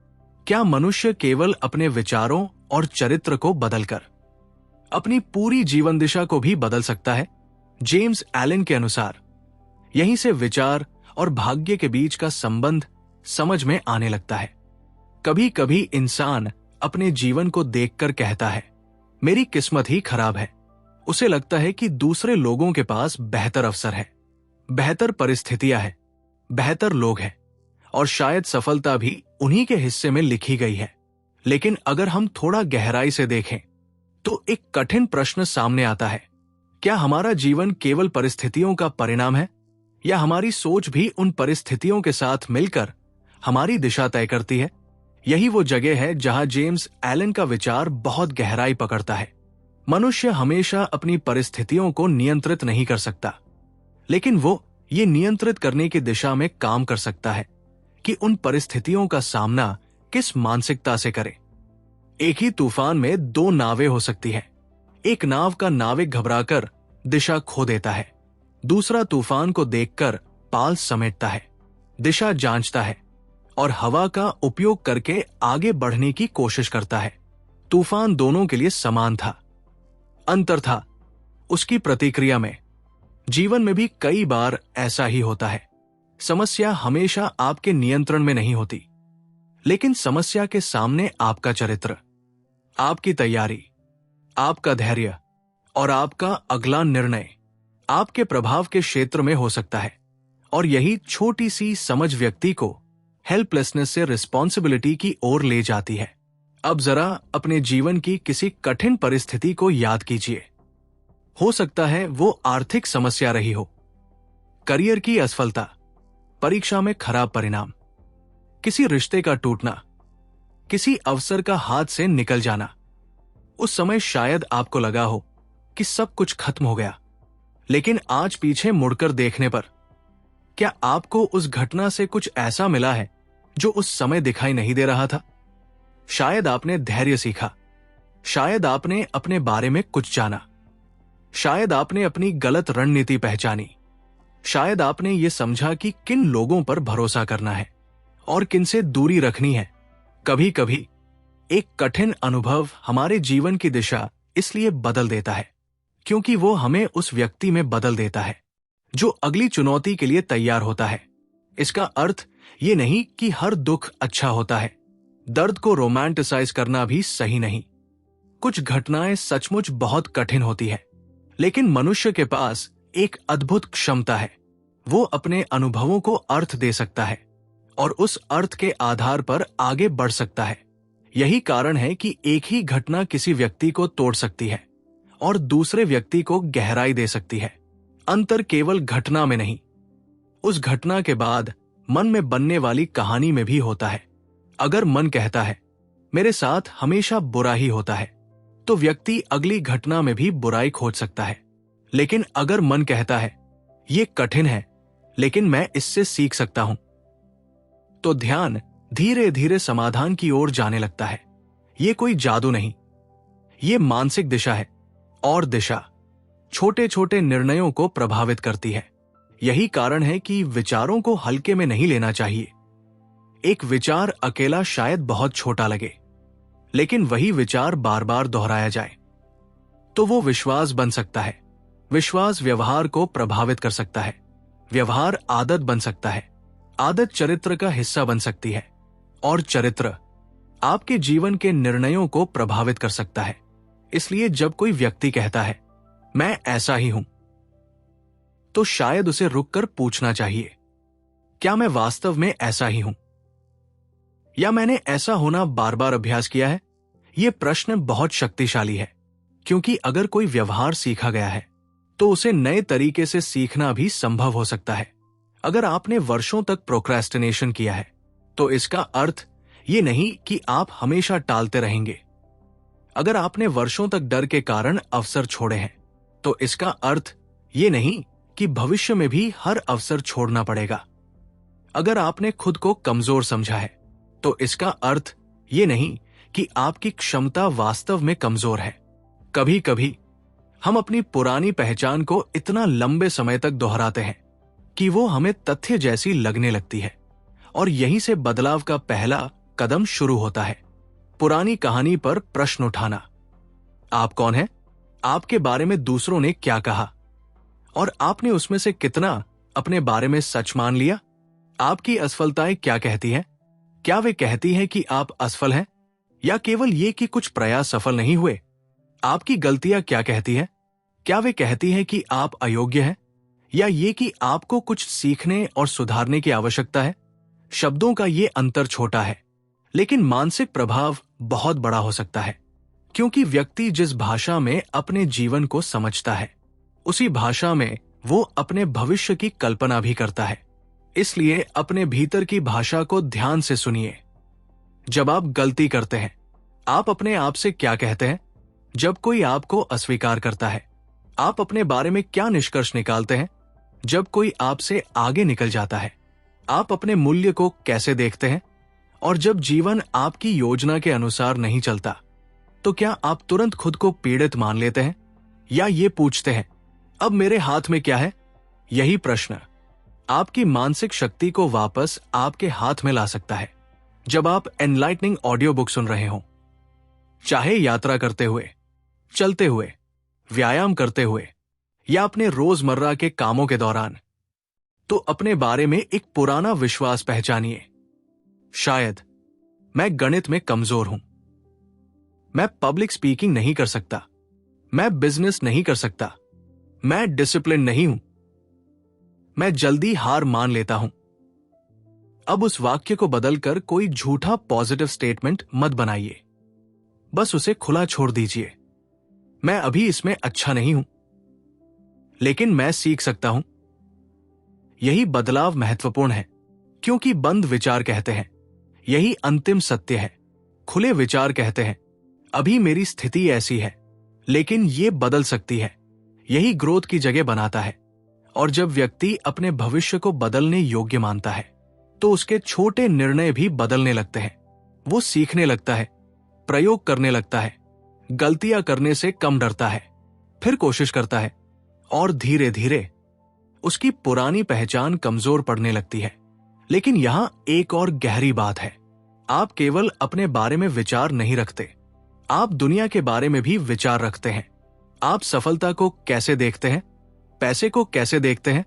क्या मनुष्य केवल अपने विचारों और चरित्र को बदलकर अपनी पूरी जीवन दिशा को भी बदल सकता है। जेम्स एलन के अनुसार यहीं से विचार और भाग्य के बीच का संबंध समझ में आने लगता है। कभी कभी इंसान अपने जीवन को देखकर कहता है, मेरी किस्मत ही खराब है। उसे लगता है कि दूसरे लोगों के पास बेहतर अवसर है, बेहतर परिस्थितियां हैं, बेहतर लोग हैं और शायद सफलता भी उन्हीं के हिस्से में लिखी गई है। लेकिन अगर हम थोड़ा गहराई से देखें तो एक कठिन प्रश्न सामने आता है, क्या हमारा जीवन केवल परिस्थितियों का परिणाम है या हमारी सोच भी उन परिस्थितियों के साथ मिलकर हमारी दिशा तय करती है? यही वो जगह है जहां जेम्स एलन का विचार बहुत गहराई पकड़ता है। मनुष्य हमेशा अपनी परिस्थितियों को नियंत्रित नहीं कर सकता, लेकिन वो ये नियंत्रित करने की दिशा में काम कर सकता है कि उन परिस्थितियों का सामना किस मानसिकता से करे। एक ही तूफान में दो नावें हो सकती हैं। एक नाव का नाविक घबराकर दिशा खो देता है, दूसरा तूफान को देखकर पाल समेटता है, दिशा जांचता है और हवा का उपयोग करके आगे बढ़ने की कोशिश करता है। तूफान दोनों के लिए समान था, अंतर था उसकी प्रतिक्रिया में। जीवन में भी कई बार ऐसा ही होता है। समस्या हमेशा आपके नियंत्रण में नहीं होती, लेकिन समस्या के सामने आपका चरित्र, आपकी तैयारी, आपका धैर्य और आपका अगला निर्णय आपके प्रभाव के क्षेत्र में हो सकता है। और यही छोटी सी समझ व्यक्ति को हेल्पलेसनेस से रिस्पॉन्सिबिलिटी की ओर ले जाती है। अब जरा अपने जीवन की किसी कठिन परिस्थिति को याद कीजिए। हो सकता है वो आर्थिक समस्या रही हो, करियर की असफलता, परीक्षा में खराब परिणाम, किसी रिश्ते का टूटना, किसी अवसर का हाथ से निकल जाना। उस समय शायद आपको लगा हो कि सब कुछ खत्म हो गया, लेकिन आज पीछे मुड़कर देखने पर क्या आपको उस घटना से कुछ ऐसा मिला है जो उस समय दिखाई नहीं दे रहा था? शायद आपने धैर्य सीखा, शायद आपने अपने बारे में कुछ जाना, शायद आपने अपनी गलत रणनीति पहचानी, शायद आपने ये समझा कि किन लोगों पर भरोसा करना है और किन से दूरी रखनी है। कभी कभी एक कठिन अनुभव हमारे जीवन की दिशा इसलिए बदल देता है क्योंकि वो हमें उस व्यक्ति में बदल देता है जो अगली चुनौती के लिए तैयार होता है। इसका अर्थ ये नहीं कि हर दुख अच्छा होता है। दर्द को रोमांटिसाइज करना भी सही नहीं। कुछ घटनाएं सचमुच बहुत कठिन होती है, लेकिन मनुष्य के पास एक अद्भुत क्षमता है। वो अपने अनुभवों को अर्थ दे सकता है और उस अर्थ के आधार पर आगे बढ़ सकता है। यही कारण है कि एक ही घटना किसी व्यक्ति को तोड़ सकती है और दूसरे व्यक्ति को गहराई दे सकती है। अंतर केवल घटना में नहीं, उस घटना के बाद मन में बनने वाली कहानी में भी होता है। अगर मन कहता है मेरे साथ हमेशा बुरा ही होता है, तो व्यक्ति अगली घटना में भी बुराई खोज सकता है। लेकिन अगर मन कहता है ये कठिन है लेकिन मैं इससे सीख सकता हूं, तो ध्यान धीरे धीरे समाधान की ओर जाने लगता है। ये कोई जादू नहीं, ये मानसिक दिशा है और दिशा छोटे छोटे निर्णयों को प्रभावित करती है। यही कारण है कि विचारों को हल्के में नहीं लेना चाहिए। एक विचार अकेला शायद बहुत छोटा लगे, लेकिन वही विचार बार बार दोहराया जाए तो वो विश्वास बन सकता है। विश्वास व्यवहार को प्रभावित कर सकता है, व्यवहार आदत बन सकता है, आदत चरित्र का हिस्सा बन सकती है और चरित्र आपके जीवन के निर्णयों को प्रभावित कर सकता है। इसलिए जब कोई व्यक्ति कहता है मैं ऐसा ही हूं, तो शायद उसे रुककर पूछना चाहिए, क्या मैं वास्तव में ऐसा ही हूं या मैंने ऐसा होना बार बार अभ्यास किया है? यह प्रश्न बहुत शक्तिशाली है, क्योंकि अगर कोई व्यवहार सीखा गया है तो उसे नए तरीके से सीखना भी संभव हो सकता है। अगर आपने वर्षों तक प्रोक्रेस्टिनेशन किया है तो इसका अर्थ ये नहीं कि आप हमेशा टालते रहेंगे। अगर आपने वर्षों तक डर के कारण अवसर छोड़े हैं तो इसका अर्थ ये नहीं कि भविष्य में भी हर अवसर छोड़ना पड़ेगा। अगर आपने खुद को कमजोर समझा है तो इसका अर्थ ये नहीं कि आपकी क्षमता वास्तव में कमजोर है। कभी कभी हम अपनी पुरानी पहचान को इतना लंबे समय तक दोहराते हैं कि वो हमें तथ्य जैसी लगने लगती है, और यहीं से बदलाव का पहला कदम शुरू होता है। पुरानी कहानी पर प्रश्न उठाना, आप कौन हैं? आपके बारे में दूसरों ने क्या कहा और आपने उसमें से कितना अपने बारे में सच मान लिया? आपकी असफलताएं क्या कहती हैं? क्या वे कहती हैं कि आप असफल हैं या केवल ये कि कुछ प्रयास सफल नहीं हुए? आपकी गलतियां क्या कहती हैं? क्या वे कहती हैं कि आप अयोग्य हैं या ये कि आपको कुछ सीखने और सुधारने की आवश्यकता है? शब्दों का ये अंतर छोटा है, लेकिन मानसिक प्रभाव बहुत बड़ा हो सकता है, क्योंकि व्यक्ति जिस भाषा में अपने जीवन को समझता है, उसी भाषा में वो अपने भविष्य की कल्पना भी करता है। इसलिए अपने भीतर की भाषा को ध्यान से सुनिए। जब आप गलती करते हैं, आप अपने आप से क्या कहते हैं? जब कोई आपको अस्वीकार करता है, आप अपने बारे में क्या निष्कर्ष निकालते हैं? जब कोई आपसे आगे निकल जाता है, आप अपने मूल्य को कैसे देखते हैं? और जब जीवन आपकी योजना के अनुसार नहीं चलता, तो क्या आप तुरंत खुद को पीड़ित मान लेते हैं या ये पूछते हैं, अब मेरे हाथ में क्या है? यही प्रश्न आपकी मानसिक शक्ति को वापस आपके हाथ में ला सकता है। जब आप एनलाइटनिंग ऑडियो बुक सुन रहे हों, चाहे यात्रा करते हुए, चलते हुए, व्यायाम करते हुए या अपने रोजमर्रा के कामों के दौरान, तो अपने बारे में एक पुराना विश्वास पहचानिए। शायद मैं गणित में कमजोर हूं, मैं पब्लिक स्पीकिंग नहीं कर सकता, मैं बिजनेस नहीं कर सकता, मैं डिसिप्लिन नहीं हूं, मैं जल्दी हार मान लेता हूं। अब उस वाक्य को बदलकर कोई झूठा पॉजिटिव स्टेटमेंट मत बनाइए, बस उसे खुला छोड़ दीजिए। मैं अभी इसमें अच्छा नहीं हूं, लेकिन मैं सीख सकता हूं। यही बदलाव महत्वपूर्ण है, क्योंकि बंद विचार कहते हैं यही अंतिम सत्य है। खुले विचार कहते हैं अभी मेरी स्थिति ऐसी है, लेकिन ये बदल सकती है। यही ग्रोथ की जगह बनाता है। और जब व्यक्ति अपने भविष्य को बदलने योग्य मानता है, तो उसके छोटे निर्णय भी बदलने लगते हैं। वो सीखने लगता है, प्रयोग करने लगता है, गलतियां करने से कम डरता है, फिर कोशिश करता है और धीरे धीरे उसकी पुरानी पहचान कमजोर पड़ने लगती है। लेकिन यहां एक और गहरी बात है, आप केवल अपने बारे में विचार नहीं रखते, आप दुनिया के बारे में भी विचार रखते हैं। आप सफलता को कैसे देखते हैं? पैसे को कैसे देखते हैं?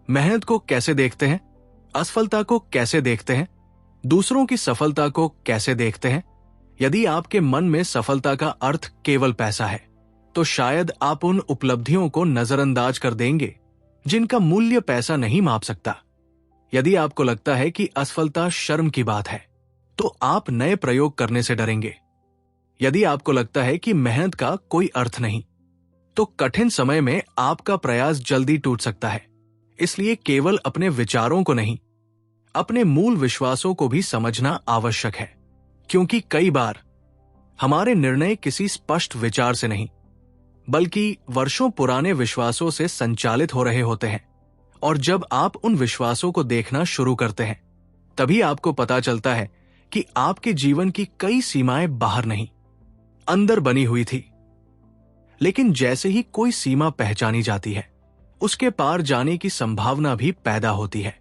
मेहनत को कैसे देखते हैं? असफलता को कैसे देखते हैं? दूसरों की सफलता को कैसे देखते हैं? यदि आपके मन में सफलता का अर्थ केवल पैसा है, तो शायद आप उन उपलब्धियों को नजरअंदाज कर देंगे जिनका मूल्य पैसा नहीं माप सकता। यदि आपको लगता है कि असफलता शर्म की बात है, तो आप नए प्रयोग करने से डरेंगे। यदि आपको लगता है कि मेहनत का कोई अर्थ नहीं, तो कठिन समय में आपका प्रयास जल्दी टूट सकता है। इसलिए केवल अपने विचारों को नहीं, अपने मूल विश्वासों को भी समझना आवश्यक है, क्योंकि कई बार हमारे निर्णय किसी स्पष्ट विचार से नहीं, बल्कि वर्षों पुराने विश्वासों से संचालित हो रहे होते हैं। और जब आप उन विश्वासों को देखना शुरू करते हैं, तभी आपको पता चलता है कि आपके जीवन की कई सीमाएं बाहर नहीं, अंदर बनी हुई थी। लेकिन जैसे ही कोई सीमा पहचानी जाती है, उसके पार जाने की संभावना भी पैदा होती है।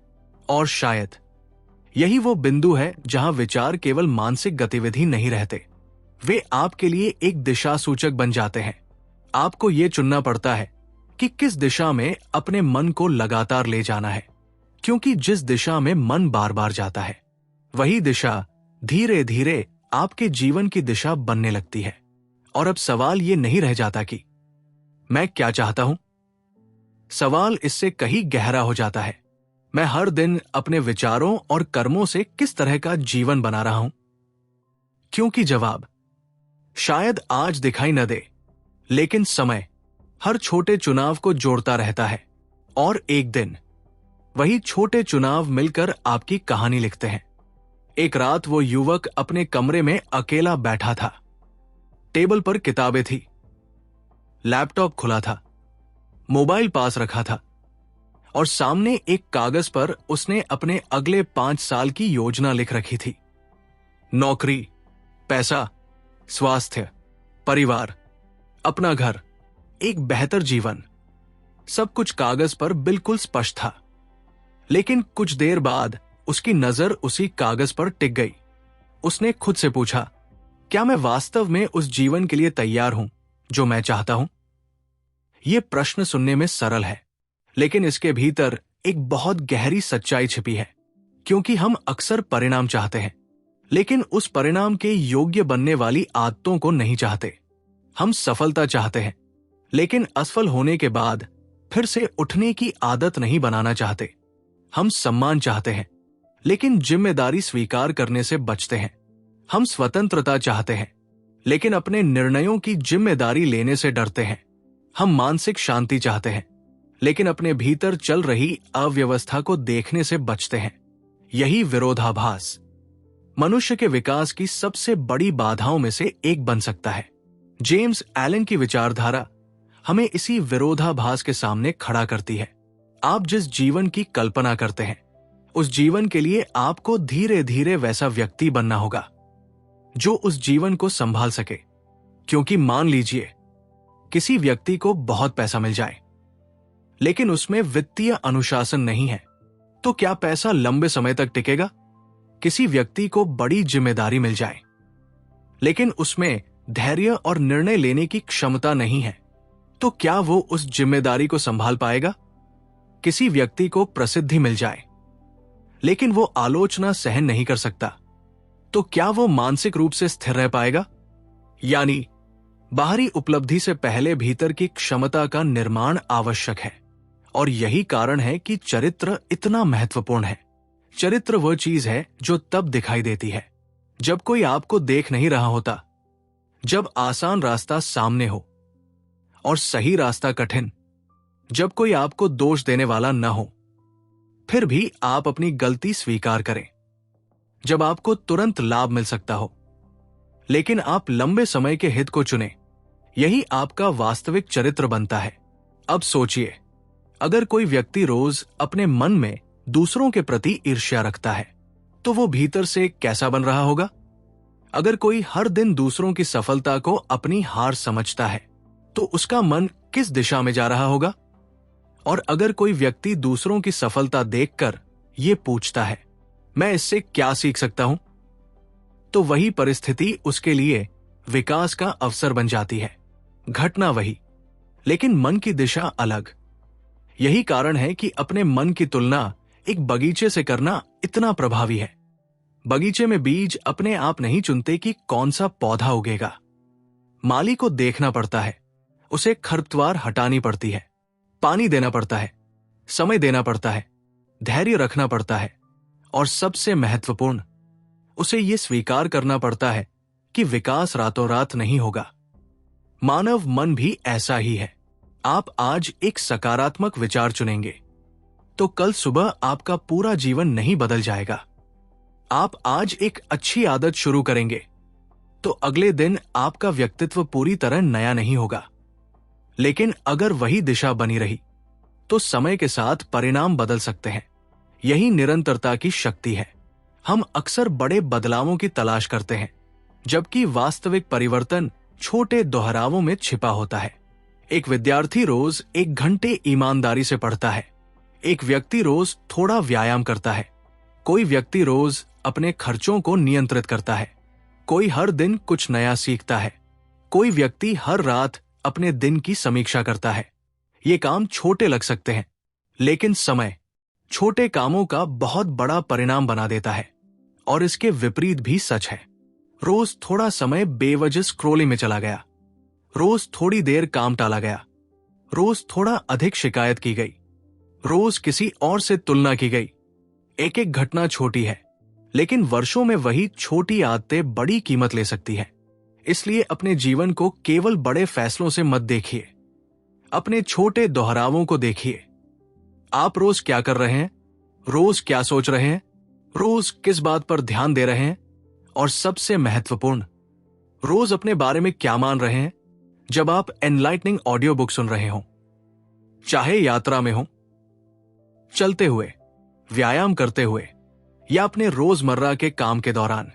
और शायद यही वो बिंदु है जहां विचार केवल मानसिक गतिविधि नहीं रहते, वे आपके लिए एक दिशा सूचक बन जाते हैं। आपको यह चुनना पड़ता है कि किस दिशा में अपने मन को लगातार ले जाना है, क्योंकि जिस दिशा में मन बार बार जाता है, वही दिशा धीरे धीरे आपके जीवन की दिशा बनने लगती है। और अब सवाल ये नहीं रह जाता कि मैं क्या चाहता हूं। सवाल इससे कहीं गहरा हो जाता है, मैं हर दिन अपने विचारों और कर्मों से किस तरह का जीवन बना रहा हूं। क्योंकि जवाब शायद आज दिखाई न दे, लेकिन समय हर छोटे चुनाव को जोड़ता रहता है, और एक दिन वही छोटे चुनाव मिलकर आपकी कहानी लिखते हैं। एक रात वो युवक अपने कमरे में अकेला बैठा था। टेबल पर किताबें थी, लैपटॉप खुला था, मोबाइल पास रखा था, और सामने एक कागज पर उसने अपने अगले 5 साल की योजना लिख रखी थी। नौकरी, पैसा, स्वास्थ्य, परिवार, अपना घर, एक बेहतर जीवन, सब कुछ कागज पर बिल्कुल स्पष्ट था। लेकिन कुछ देर बाद उसकी नजर उसी कागज पर टिक गई। उसने खुद से पूछा, क्या मैं वास्तव में उस जीवन के लिए तैयार हूं जो मैं चाहता हूं? ये प्रश्न सुनने में सरल है, लेकिन इसके भीतर एक बहुत गहरी सच्चाई छिपी है। क्योंकि हम अक्सर परिणाम चाहते हैं, लेकिन उस परिणाम के योग्य बनने वाली आदतों को नहीं चाहते। हम सफलता चाहते हैं, लेकिन असफल होने के बाद फिर से उठने की आदत नहीं बनाना चाहते। हम सम्मान चाहते हैं, लेकिन जिम्मेदारी स्वीकार करने से बचते हैं। हम स्वतंत्रता चाहते हैं, लेकिन अपने निर्णयों की जिम्मेदारी लेने से डरते हैं। हम मानसिक शांति चाहते हैं, लेकिन अपने भीतर चल रही अव्यवस्था को देखने से बचते हैं। यही विरोधाभास मनुष्य के विकास की सबसे बड़ी बाधाओं में से एक बन सकता है। जेम्स एलन की विचारधारा हमें इसी विरोधाभास के सामने खड़ा करती है। आप जिस जीवन की कल्पना करते हैं, उस जीवन के लिए आपको धीरे धीरे वैसा व्यक्ति बनना होगा जो उस जीवन को संभाल सके। क्योंकि मान लीजिए किसी व्यक्ति को बहुत पैसा मिल जाए, लेकिन उसमें वित्तीय अनुशासन नहीं है, तो क्या पैसा लंबे समय तक टिकेगा? किसी व्यक्ति को बड़ी जिम्मेदारी मिल जाए, लेकिन उसमें धैर्य और निर्णय लेने की क्षमता नहीं है, तो क्या वो उस जिम्मेदारी को संभाल पाएगा? किसी व्यक्ति को प्रसिद्धि मिल जाए, लेकिन वो आलोचना सहन नहीं कर सकता, तो क्या वो मानसिक रूप से स्थिर रह पाएगा? यानी बाहरी उपलब्धि से पहले भीतर की क्षमता का निर्माण आवश्यक है। और यही कारण है कि चरित्र इतना महत्वपूर्ण है। चरित्र वह चीज है जो तब दिखाई देती है जब कोई आपको देख नहीं रहा होता, जब आसान रास्ता सामने हो और सही रास्ता कठिन, जब कोई आपको दोष देने वाला न हो, फिर भी आप अपनी गलती स्वीकार करें, जब आपको तुरंत लाभ मिल सकता हो, लेकिन आप लंबे समय के हित को चुने। यही आपका वास्तविक चरित्र बनता है। अब सोचिए, अगर कोई व्यक्ति रोज अपने मन में दूसरों के प्रति ईर्ष्या रखता है, तो वो भीतर से कैसा बन रहा होगा? अगर कोई हर दिन दूसरों की सफलता को अपनी हार समझता है, तो उसका मन किस दिशा में जा रहा होगा? और अगर कोई व्यक्ति दूसरों की सफलता देखकर ये पूछता है, मैं इससे क्या सीख सकता हूं, तो वही परिस्थिति उसके लिए विकास का अवसर बन जाती है। घटना वही, लेकिन मन की दिशा अलग। यही कारण है कि अपने मन की तुलना एक बगीचे से करना इतना प्रभावी है। बगीचे में बीज अपने आप नहीं चुनते कि कौन सा पौधा उगेगा। माली को देखना पड़ता है, उसे खरपतवार हटानी पड़ती है, पानी देना पड़ता है, समय देना पड़ता है, धैर्य रखना पड़ता है, और सबसे महत्वपूर्ण, उसे यह स्वीकार करना पड़ता है कि विकास रातों रात नहीं होगा। मानव मन भी ऐसा ही है। आप आज एक सकारात्मक विचार चुनेंगे, तो कल सुबह आपका पूरा जीवन नहीं बदल जाएगा। आप आज एक अच्छी आदत शुरू करेंगे, तो अगले दिन आपका व्यक्तित्व पूरी तरह नया नहीं होगा। लेकिन अगर वही दिशा बनी रही, तो समय के साथ परिणाम बदल सकते हैं। यही निरंतरता की शक्ति है। हम अक्सर बड़े बदलावों की तलाश करते हैं, जबकि वास्तविक परिवर्तन छोटे दोहरावों में छिपा होता है। एक विद्यार्थी रोज 1 घंटे ईमानदारी से पढ़ता है। एक व्यक्ति रोज थोड़ा व्यायाम करता है। कोई व्यक्ति रोज अपने खर्चों को नियंत्रित करता है। कोई हर दिन कुछ नया सीखता है। कोई व्यक्ति हर रात अपने दिन की समीक्षा करता है। ये काम छोटे लग सकते हैं, लेकिन समय छोटे कामों का बहुत बड़ा परिणाम बना देता है। और इसके विपरीत भी सच है। रोज थोड़ा समय बेवजह स्क्रॉलिंग में चला गया, रोज थोड़ी देर काम टाला गया, रोज थोड़ा अधिक शिकायत की गई, रोज किसी और से तुलना की गई। एक एक घटना छोटी है, लेकिन वर्षों में वही छोटी आदतें बड़ी कीमत ले सकती है। इसलिए अपने जीवन को केवल बड़े फैसलों से मत देखिए, अपने छोटे दोहरावों को देखिए। आप रोज क्या कर रहे हैं, रोज क्या सोच रहे हैं, रोज किस बात पर ध्यान दे रहे हैं, और सबसे महत्वपूर्ण, रोज अपने बारे में क्या मान रहे हैं। जब आप एनलाइटनिंग ऑडियो बुक सुन रहे हो, चाहे यात्रा में हो, चलते हुए, व्यायाम करते हुए, या अपने रोजमर्रा के काम के दौरान,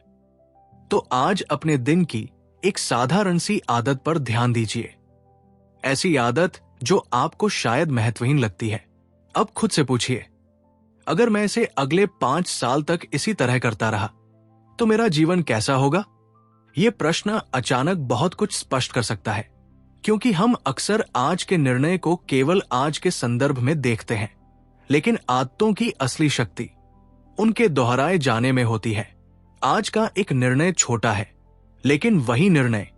तो आज अपने दिन की एक साधारण सी आदत पर ध्यान दीजिए। ऐसी आदत जो आपको शायद महत्वहीन लगती है। अब खुद से पूछिए, अगर मैं इसे अगले 5 साल तक इसी तरह करता रहा, तो मेरा जीवन कैसा होगा? यह प्रश्न अचानक बहुत कुछ स्पष्ट कर सकता है, क्योंकि हम अक्सर आज के निर्णय को केवल आज के संदर्भ में देखते हैं, लेकिन आदतों की असली शक्ति उनके दोहराए जाने में होती है। आज का एक निर्णय छोटा है, लेकिन वही निर्णय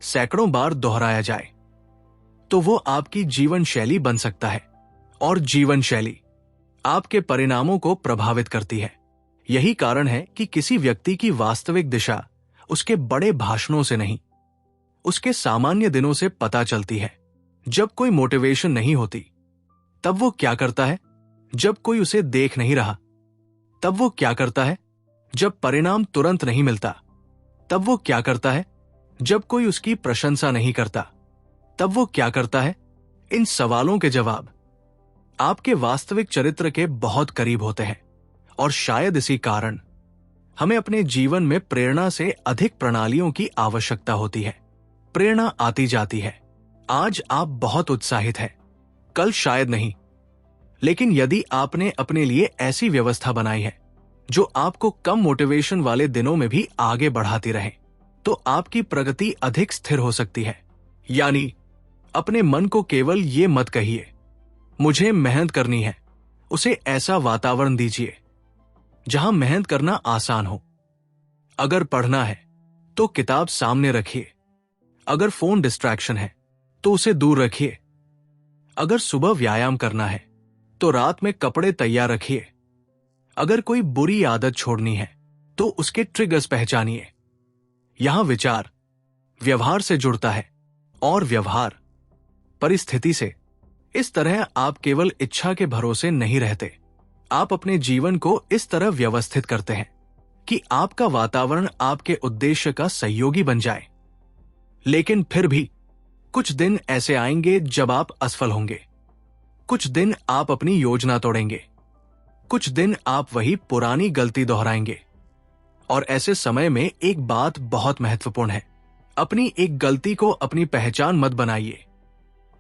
सैकड़ों बार दोहराया जाए तो वो आपकी जीवन शैली बन सकता है, और जीवन शैली आपके परिणामों को प्रभावित करती है। यही कारण है कि किसी व्यक्ति की वास्तविक दिशा उसके बड़े भाषणों से नहीं, उसके सामान्य दिनों से पता चलती है। जब कोई मोटिवेशन नहीं होती, तब वो क्या करता है? जब कोई उसे देख नहीं रहा, तब वो क्या करता है? जब परिणाम तुरंत नहीं मिलता, तब वो क्या करता है? जब कोई उसकी प्रशंसा नहीं करता, तब वो क्या करता है? इन सवालों के जवाब आपके वास्तविक चरित्र के बहुत करीब होते हैं, और शायद इसी कारण हमें अपने जीवन में प्रेरणा से अधिक प्रणालियों की आवश्यकता होती है। प्रेरणा आती जाती है। आज आप बहुत उत्साहित हैं, कल शायद नहीं। लेकिन यदि आपने अपने लिए ऐसी व्यवस्था बनाई है जो आपको कम मोटिवेशन वाले दिनों में भी आगे बढ़ाती रहे, तो आपकी प्रगति अधिक स्थिर हो सकती है। यानी अपने मन को केवल ये मत कहिए, मुझे मेहनत करनी है। उसे ऐसा वातावरण दीजिए जहां मेहनत करना आसान हो। अगर पढ़ना है तो किताब सामने रखिए। अगर फोन डिस्ट्रैक्शन है तो उसे दूर रखिए। अगर सुबह व्यायाम करना है तो रात में कपड़े तैयार रखिए। अगर कोई बुरी आदत छोड़नी है तो उसके ट्रिगर्स पहचानिए। यहां विचार व्यवहार से जुड़ता है, और व्यवहार परिस्थिति से। इस तरह आप केवल इच्छा के भरोसे नहीं रहते, आप अपने जीवन को इस तरह व्यवस्थित करते हैं कि आपका वातावरण आपके उद्देश्य का सहयोगी बन जाए। लेकिन फिर भी कुछ दिन ऐसे आएंगे जब आप असफल होंगे। कुछ दिन आप अपनी योजना तोड़ेंगे। कुछ दिन आप वही पुरानी गलती दोहराएंगे। और ऐसे समय में एक बात बहुत महत्वपूर्ण है, अपनी एक गलती को अपनी पहचान मत बनाइए।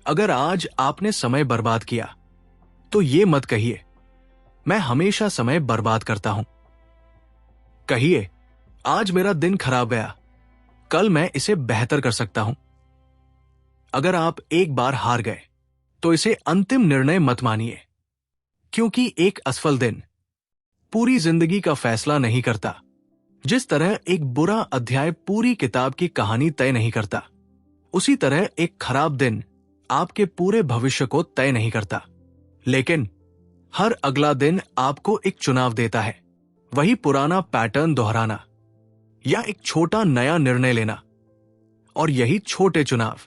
अगर आज आपने समय बर्बाद किया तो ये मत कहिए, मैं हमेशा समय बर्बाद करता हूं। कहिए, आज मेरा दिन खराब गया, कल मैं इसे बेहतर कर सकता हूं। अगर आप एक बार हार गए तो इसे अंतिम निर्णय मत मानिए, क्योंकि एक असफल दिन पूरी जिंदगी का फैसला नहीं करता। जिस तरह एक बुरा अध्याय पूरी किताब की कहानी तय नहीं करता, उसी तरह एक खराब दिन आपके पूरे भविष्य को तय नहीं करता। लेकिन हर अगला दिन आपको एक चुनाव देता है, वही पुराना पैटर्न दोहराना या एक छोटा नया निर्णय लेना। और यही छोटे चुनाव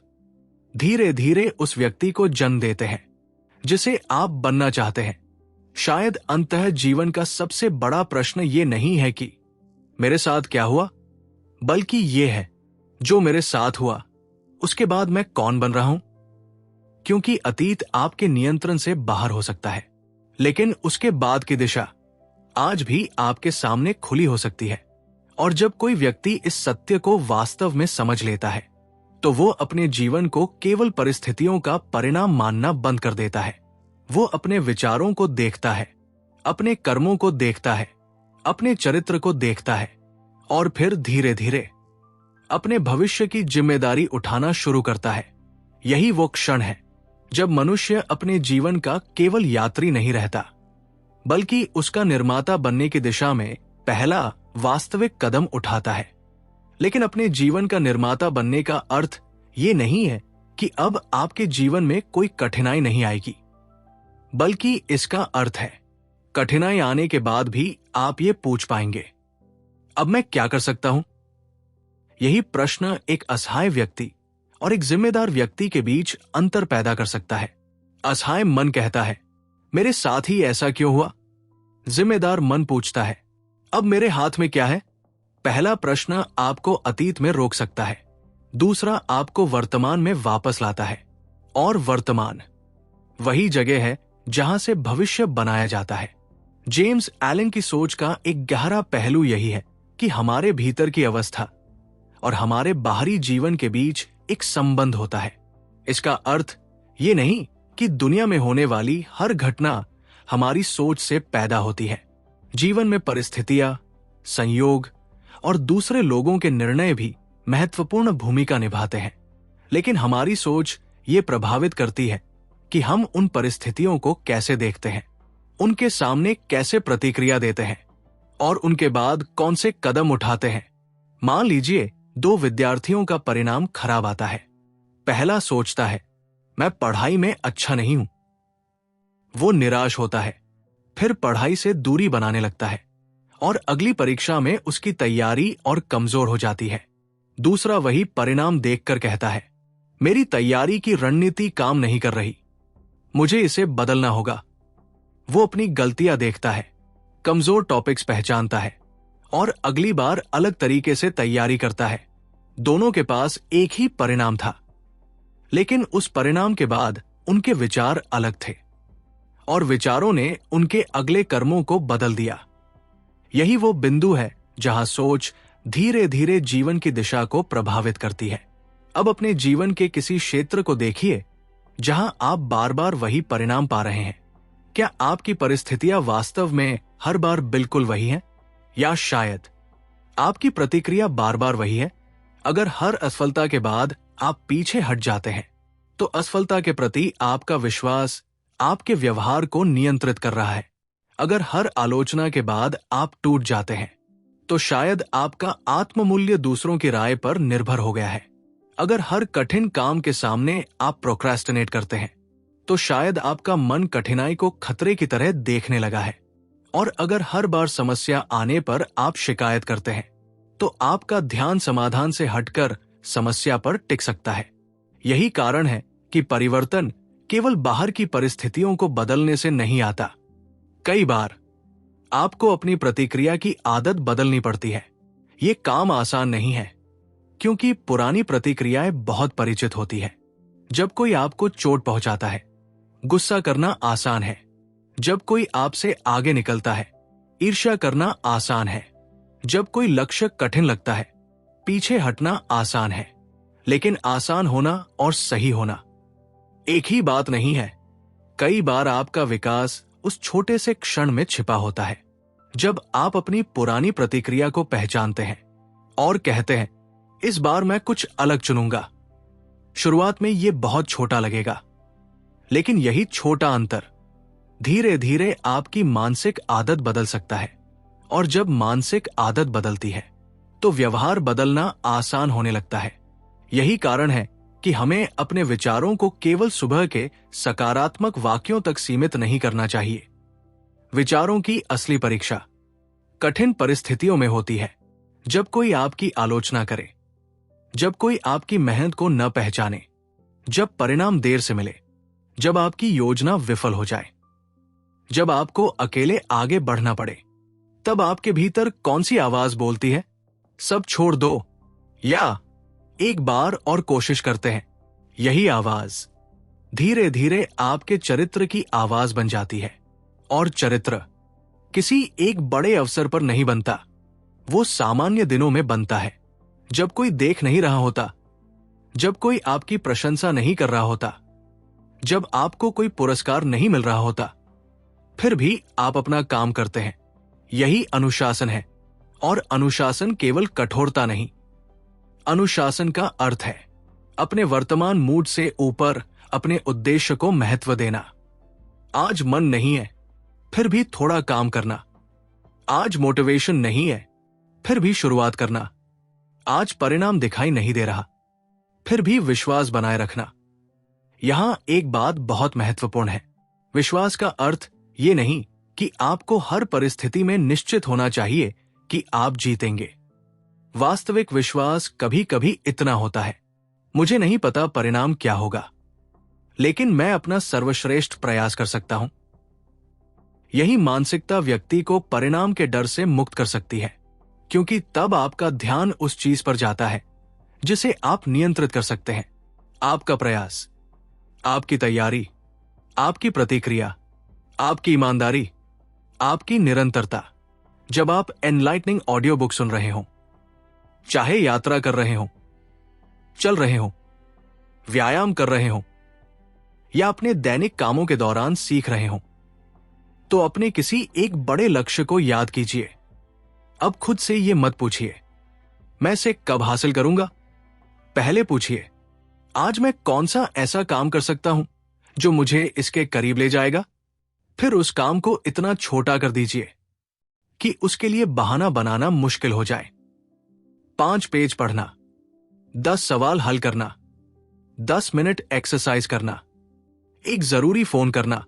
धीरे धीरे उस व्यक्ति को जन्म देते हैं जिसे आप बनना चाहते हैं। शायद अंततः जीवन का सबसे बड़ा प्रश्न ये नहीं है कि मेरे साथ क्या हुआ, बल्कि ये है जो मेरे साथ हुआ उसके बाद मैं कौन बन रहा हूं। क्योंकि अतीत आपके नियंत्रण से बाहर हो सकता है, लेकिन उसके बाद की दिशा आज भी आपके सामने खुली हो सकती है। और जब कोई व्यक्ति इस सत्य को वास्तव में समझ लेता है, तो वो अपने जीवन को केवल परिस्थितियों का परिणाम मानना बंद कर देता है। वो अपने विचारों को देखता है, अपने कर्मों को देखता है, अपने चरित्र को देखता है, और फिर धीरे धीरे अपने भविष्य की जिम्मेदारी उठाना शुरू करता है। यही वो क्षण है जब मनुष्य अपने जीवन का केवल यात्री नहीं रहता, बल्कि उसका निर्माता बनने की दिशा में पहला वास्तविक कदम उठाता है। लेकिन अपने जीवन का निर्माता बनने का अर्थ ये नहीं है कि अब आपके जीवन में कोई कठिनाई नहीं आएगी, बल्कि इसका अर्थ है कठिनाई आने के बाद भी आप ये पूछ पाएंगे, अब मैं क्या कर सकता हूं। यही प्रश्न एक असहाय व्यक्ति और एक जिम्मेदार व्यक्ति के बीच अंतर पैदा कर सकता है। असहाय मन कहता है, मेरे साथ ही ऐसा क्यों हुआ। जिम्मेदार मन पूछता है, अब मेरे हाथ में क्या है। पहला प्रश्न आपको अतीत में रोक सकता है, दूसरा आपको वर्तमान में वापस लाता है, और वर्तमान वही जगह है जहां से भविष्य बनाया जाता है। जेम्स एलन की सोच का एक गहरा पहलू यही है कि हमारे भीतर की अवस्था और हमारे बाहरी जीवन के बीच एक संबंध होता है। इसका अर्थ ये नहीं कि दुनिया में होने वाली हर घटना हमारी सोच से पैदा होती है। जीवन में परिस्थितियां, संयोग और दूसरे लोगों के निर्णय भी महत्वपूर्ण भूमिका निभाते हैं, लेकिन हमारी सोच ये प्रभावित करती है कि हम उन परिस्थितियों को कैसे देखते हैं, उनके सामने कैसे प्रतिक्रिया देते हैं और उनके बाद कौन से कदम उठाते हैं। मान लीजिए 2 विद्यार्थियों का परिणाम खराब आता है। पहला सोचता है मैं पढ़ाई में अच्छा नहीं हूं, वो निराश होता है, फिर पढ़ाई से दूरी बनाने लगता है और अगली परीक्षा में उसकी तैयारी और कमजोर हो जाती है। दूसरा वही परिणाम देखकर कहता है मेरी तैयारी की रणनीति काम नहीं कर रही, मुझे इसे बदलना होगा। वो अपनी गलतियां देखता है, कमजोर टॉपिक्स पहचानता है और अगली बार अलग तरीके से तैयारी करता है। दोनों के पास एक ही परिणाम था, लेकिन उस परिणाम के बाद उनके विचार अलग थे और विचारों ने उनके अगले कर्मों को बदल दिया। यही वो बिंदु है जहां सोच धीरे धीरे जीवन की दिशा को प्रभावित करती है। अब अपने जीवन के किसी क्षेत्र को देखिए जहां आप बार बार वही परिणाम पा रहे हैं। क्या आपकी परिस्थितियां वास्तव में हर बार बिल्कुल वही हैं? या शायद आपकी प्रतिक्रिया बार बार वही है? अगर हर असफलता के बाद आप पीछे हट जाते हैं, तो असफलता के प्रति आपका विश्वास आपके व्यवहार को नियंत्रित कर रहा है। अगर हर आलोचना के बाद आप टूट जाते हैं, तो शायद आपका आत्ममूल्य दूसरों की राय पर निर्भर हो गया है। अगर हर कठिन काम के सामने आप प्रोक्रेस्टिनेट करते हैं, तो शायद आपका मन कठिनाई को खतरे की तरह देखने लगा है। और अगर हर बार समस्या आने पर आप शिकायत करते हैं, तो आपका ध्यान समाधान से हटकर समस्या पर टिक सकता है। यही कारण है कि परिवर्तन केवल बाहर की परिस्थितियों को बदलने से नहीं आता। कई बार आपको अपनी प्रतिक्रिया की आदत बदलनी पड़ती है। ये काम आसान नहीं है, क्योंकि पुरानी प्रतिक्रियाएं बहुत परिचित होती है। जब कोई आपको चोट पहुंचाता है, गुस्सा करना आसान है। जब कोई आपसे आगे निकलता है, ईर्ष्या करना आसान है। जब कोई लक्ष्य कठिन लगता है, पीछे हटना आसान है। लेकिन आसान होना और सही होना एक ही बात नहीं है। कई बार आपका विकास उस छोटे से क्षण में छिपा होता है, जब आप अपनी पुरानी प्रतिक्रिया को पहचानते हैं और कहते हैं इस बार मैं कुछ अलग चुनूंगा। शुरुआत में यह बहुत छोटा लगेगा, लेकिन यही छोटा अंतर धीरे धीरे आपकी मानसिक आदत बदल सकता है। और जब मानसिक आदत बदलती है, तो व्यवहार बदलना आसान होने लगता है। यही कारण है कि हमें अपने विचारों को केवल सुबह के सकारात्मक वाक्यों तक सीमित नहीं करना चाहिए। विचारों की असली परीक्षा कठिन परिस्थितियों में होती है। जब कोई आपकी आलोचना करे, जब कोई आपकी मेहनत को न पहचाने, जब परिणाम देर से मिले, जब आपकी योजना विफल हो जाए, जब आपको अकेले आगे बढ़ना पड़े, तब आपके भीतर कौन सी आवाज बोलती है, सब छोड़ दो, या एक बार और कोशिश करते हैं? यही आवाज धीरे धीरे आपके चरित्र की आवाज बन जाती है। और चरित्र किसी एक बड़े अवसर पर नहीं बनता, वो सामान्य दिनों में बनता है। जब कोई देख नहीं रहा होता, जब कोई आपकी प्रशंसा नहीं कर रहा होता, जब आपको कोई पुरस्कार नहीं मिल रहा होता, फिर भी आप अपना काम करते हैं। यही अनुशासन है। और अनुशासन केवल कठोरता नहीं, अनुशासन का अर्थ है अपने वर्तमान मूड से ऊपर अपने उद्देश्य को महत्व देना। आज मन नहीं है, फिर भी थोड़ा काम करना। आज मोटिवेशन नहीं है, फिर भी शुरुआत करना। आज परिणाम दिखाई नहीं दे रहा, फिर भी विश्वास बनाए रखना। यहां एक बात बहुत महत्वपूर्ण है। विश्वास का अर्थ ये नहीं कि आपको हर परिस्थिति में निश्चित होना चाहिए कि आप जीतेंगे। वास्तविक विश्वास कभी कभी इतना होता है, मुझे नहीं पता परिणाम क्या होगा, लेकिन मैं अपना सर्वश्रेष्ठ प्रयास कर सकता हूं। यही मानसिकता व्यक्ति को परिणाम के डर से मुक्त कर सकती है, क्योंकि तब आपका ध्यान उस चीज पर जाता है जिसे आप नियंत्रित कर सकते हैं। आपका प्रयास, आपकी तैयारी, आपकी प्रतिक्रिया, आपकी ईमानदारी, आपकी निरंतरता। जब आप एनलाइटनिंग ऑडियो बुक सुन रहे हों, चाहे यात्रा कर रहे हों, चल रहे हों, व्यायाम कर रहे हों, या अपने दैनिक कामों के दौरान सीख रहे हों, तो अपने किसी एक बड़े लक्ष्य को याद कीजिए। अब खुद से यह मत पूछिए मैं इसे कब हासिल करूंगा। पहले पूछिए आज मैं कौन सा ऐसा काम कर सकता हूं जो मुझे इसके करीब ले जाएगा। फिर उस काम को इतना छोटा कर दीजिए कि उसके लिए बहाना बनाना मुश्किल हो जाए। 5 पेज पढ़ना, 10 सवाल हल करना, 10 मिनट एक्सरसाइज करना, एक जरूरी फोन करना,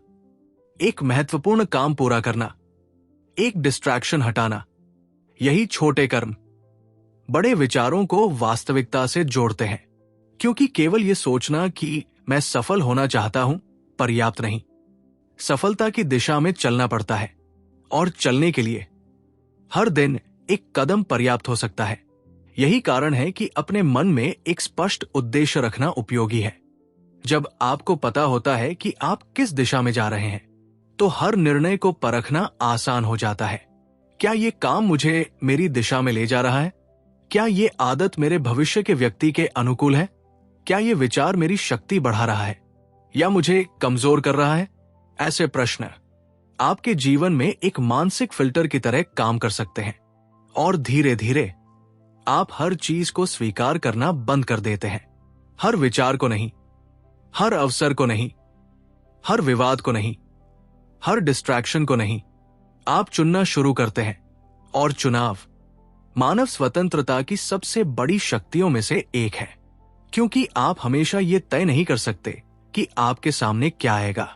एक महत्वपूर्ण काम पूरा करना, एक डिस्ट्रैक्शन हटाना। यही छोटे कर्म बड़े विचारों को वास्तविकता से जोड़ते हैं, क्योंकि केवल यह सोचना कि मैं सफल होना चाहता हूं पर्याप्त नहीं। सफलता की दिशा में चलना पड़ता है, और चलने के लिए हर दिन एक कदम पर्याप्त हो सकता है। यही कारण है कि अपने मन में एक स्पष्ट उद्देश्य रखना उपयोगी है। जब आपको पता होता है कि आप किस दिशा में जा रहे हैं, तो हर निर्णय को परखना आसान हो जाता है। क्या ये काम मुझे मेरी दिशा में ले जा रहा है? क्या ये आदत मेरे भविष्य के व्यक्ति के अनुकूल है? क्या ये विचार मेरी शक्ति बढ़ा रहा है या मुझे कमजोर कर रहा है? ऐसे प्रश्न आपके जीवन में एक मानसिक फिल्टर की तरह काम कर सकते हैं, और धीरे धीरे आप हर चीज को स्वीकार करना बंद कर देते हैं। हर विचार को नहीं, हर अवसर को नहीं, हर विवाद को नहीं, हर डिस्ट्रैक्शन को नहीं। आप चुनना शुरू करते हैं, और चुनाव मानव स्वतंत्रता की सबसे बड़ी शक्तियों में से एक है, क्योंकि आप हमेशा ये तय नहीं कर सकते कि आपके सामने क्या आएगा,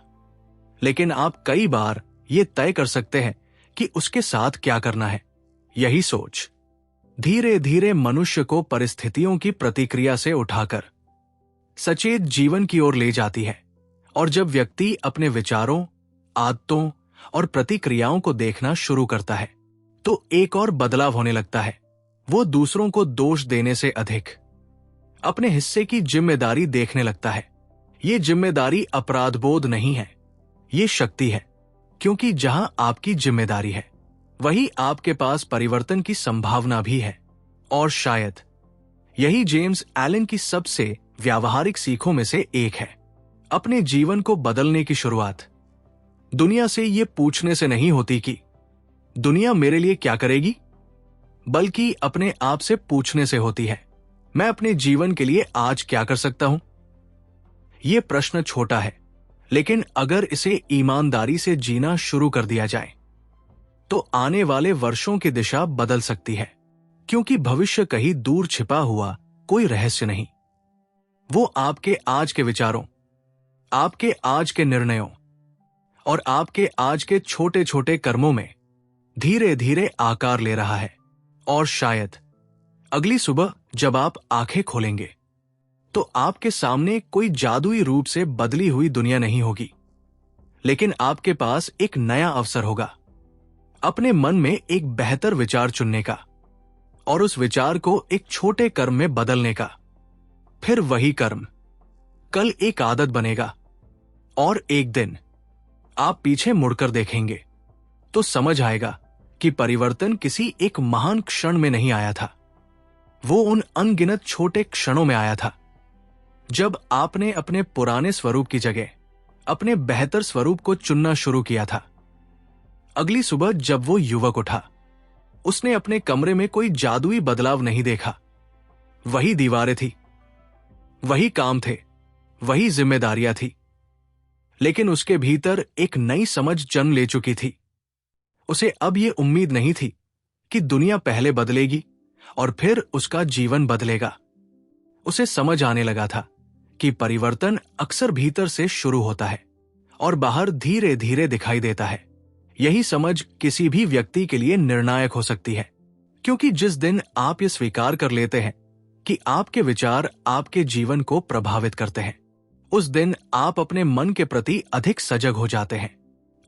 लेकिन आप कई बार ये तय कर सकते हैं कि उसके साथ क्या करना है। यही सोच धीरे धीरे मनुष्य को परिस्थितियों की प्रतिक्रिया से उठाकर सचेत जीवन की ओर ले जाती है। और जब व्यक्ति अपने विचारों, आदतों और प्रतिक्रियाओं को देखना शुरू करता है, तो एक और बदलाव होने लगता है। वो दूसरों को दोष देने से अधिक अपने हिस्से की जिम्मेदारी देखने लगता है। ये जिम्मेदारी अपराधबोध नहीं है, ये शक्ति है, क्योंकि जहां आपकी जिम्मेदारी है, वही आपके पास परिवर्तन की संभावना भी है। और शायद यही जेम्स एलन की सबसे व्यावहारिक सीखों में से एक है। अपने जीवन को बदलने की शुरुआत दुनिया से ये पूछने से नहीं होती कि दुनिया मेरे लिए क्या करेगी, बल्कि अपने आप से पूछने से होती है, मैं अपने जीवन के लिए आज क्या कर सकता हूं। यह प्रश्न छोटा है, लेकिन अगर इसे ईमानदारी से जीना शुरू कर दिया जाए, तो आने वाले वर्षों की दिशा बदल सकती है। क्योंकि भविष्य कहीं दूर छिपा हुआ कोई रहस्य नहीं, वो आपके आज के विचारों, आपके आज के निर्णयों और आपके आज के छोटे छोटे कर्मों में धीरे धीरे आकार ले रहा है। और शायद अगली सुबह जब आप आंखें खोलेंगे, तो आपके सामने कोई जादुई रूप से बदली हुई दुनिया नहीं होगी, लेकिन आपके पास एक नया अवसर होगा अपने मन में एक बेहतर विचार चुनने का, और उस विचार को एक छोटे कर्म में बदलने का। फिर वही कर्म कल एक आदत बनेगा, और एक दिन आप पीछे मुड़कर देखेंगे तो समझ आएगा कि परिवर्तन किसी एक महान क्षण में नहीं आया था, वो उन अनगिनत छोटे क्षणों में आया था, जब आपने अपने पुराने स्वरूप की जगह अपने बेहतर स्वरूप को चुनना शुरू किया था। अगली सुबह जब वो युवक उठा, उसने अपने कमरे में कोई जादुई बदलाव नहीं देखा। वही दीवारें थी, वही काम थे, वही जिम्मेदारियां थी, लेकिन उसके भीतर एक नई समझ जन्म ले चुकी थी। उसे अब यह उम्मीद नहीं थी कि दुनिया पहले बदलेगी और फिर उसका जीवन बदलेगा। उसे समझ आने लगा था कि परिवर्तन अक्सर भीतर से शुरू होता है और बाहर धीरे धीरे दिखाई देता है। यही समझ किसी भी व्यक्ति के लिए निर्णायक हो सकती है, क्योंकि जिस दिन आप ये स्वीकार कर लेते हैं कि आपके विचार आपके जीवन को प्रभावित करते हैं, उस दिन आप अपने मन के प्रति अधिक सजग हो जाते हैं।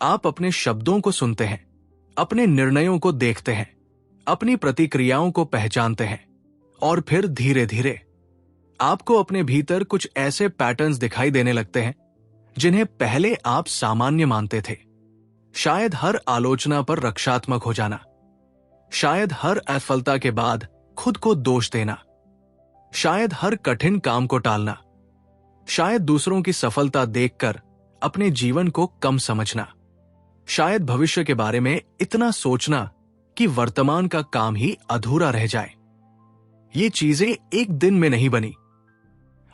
आप अपने शब्दों को सुनते हैं, अपने निर्णयों को देखते हैं, अपनी प्रतिक्रियाओं को पहचानते हैं, और फिर धीरे धीरे आपको अपने भीतर कुछ ऐसे पैटर्न्स दिखाई देने लगते हैं जिन्हें पहले आप सामान्य मानते थे। शायद हर आलोचना पर रक्षात्मक हो जाना, शायद हर असफलता के बाद खुद को दोष देना, शायद हर कठिन काम को टालना, शायद दूसरों की सफलता देखकर अपने जीवन को कम समझना, शायद भविष्य के बारे में इतना सोचना कि वर्तमान का काम ही अधूरा रह जाए। ये चीजें एक दिन में नहीं बनी,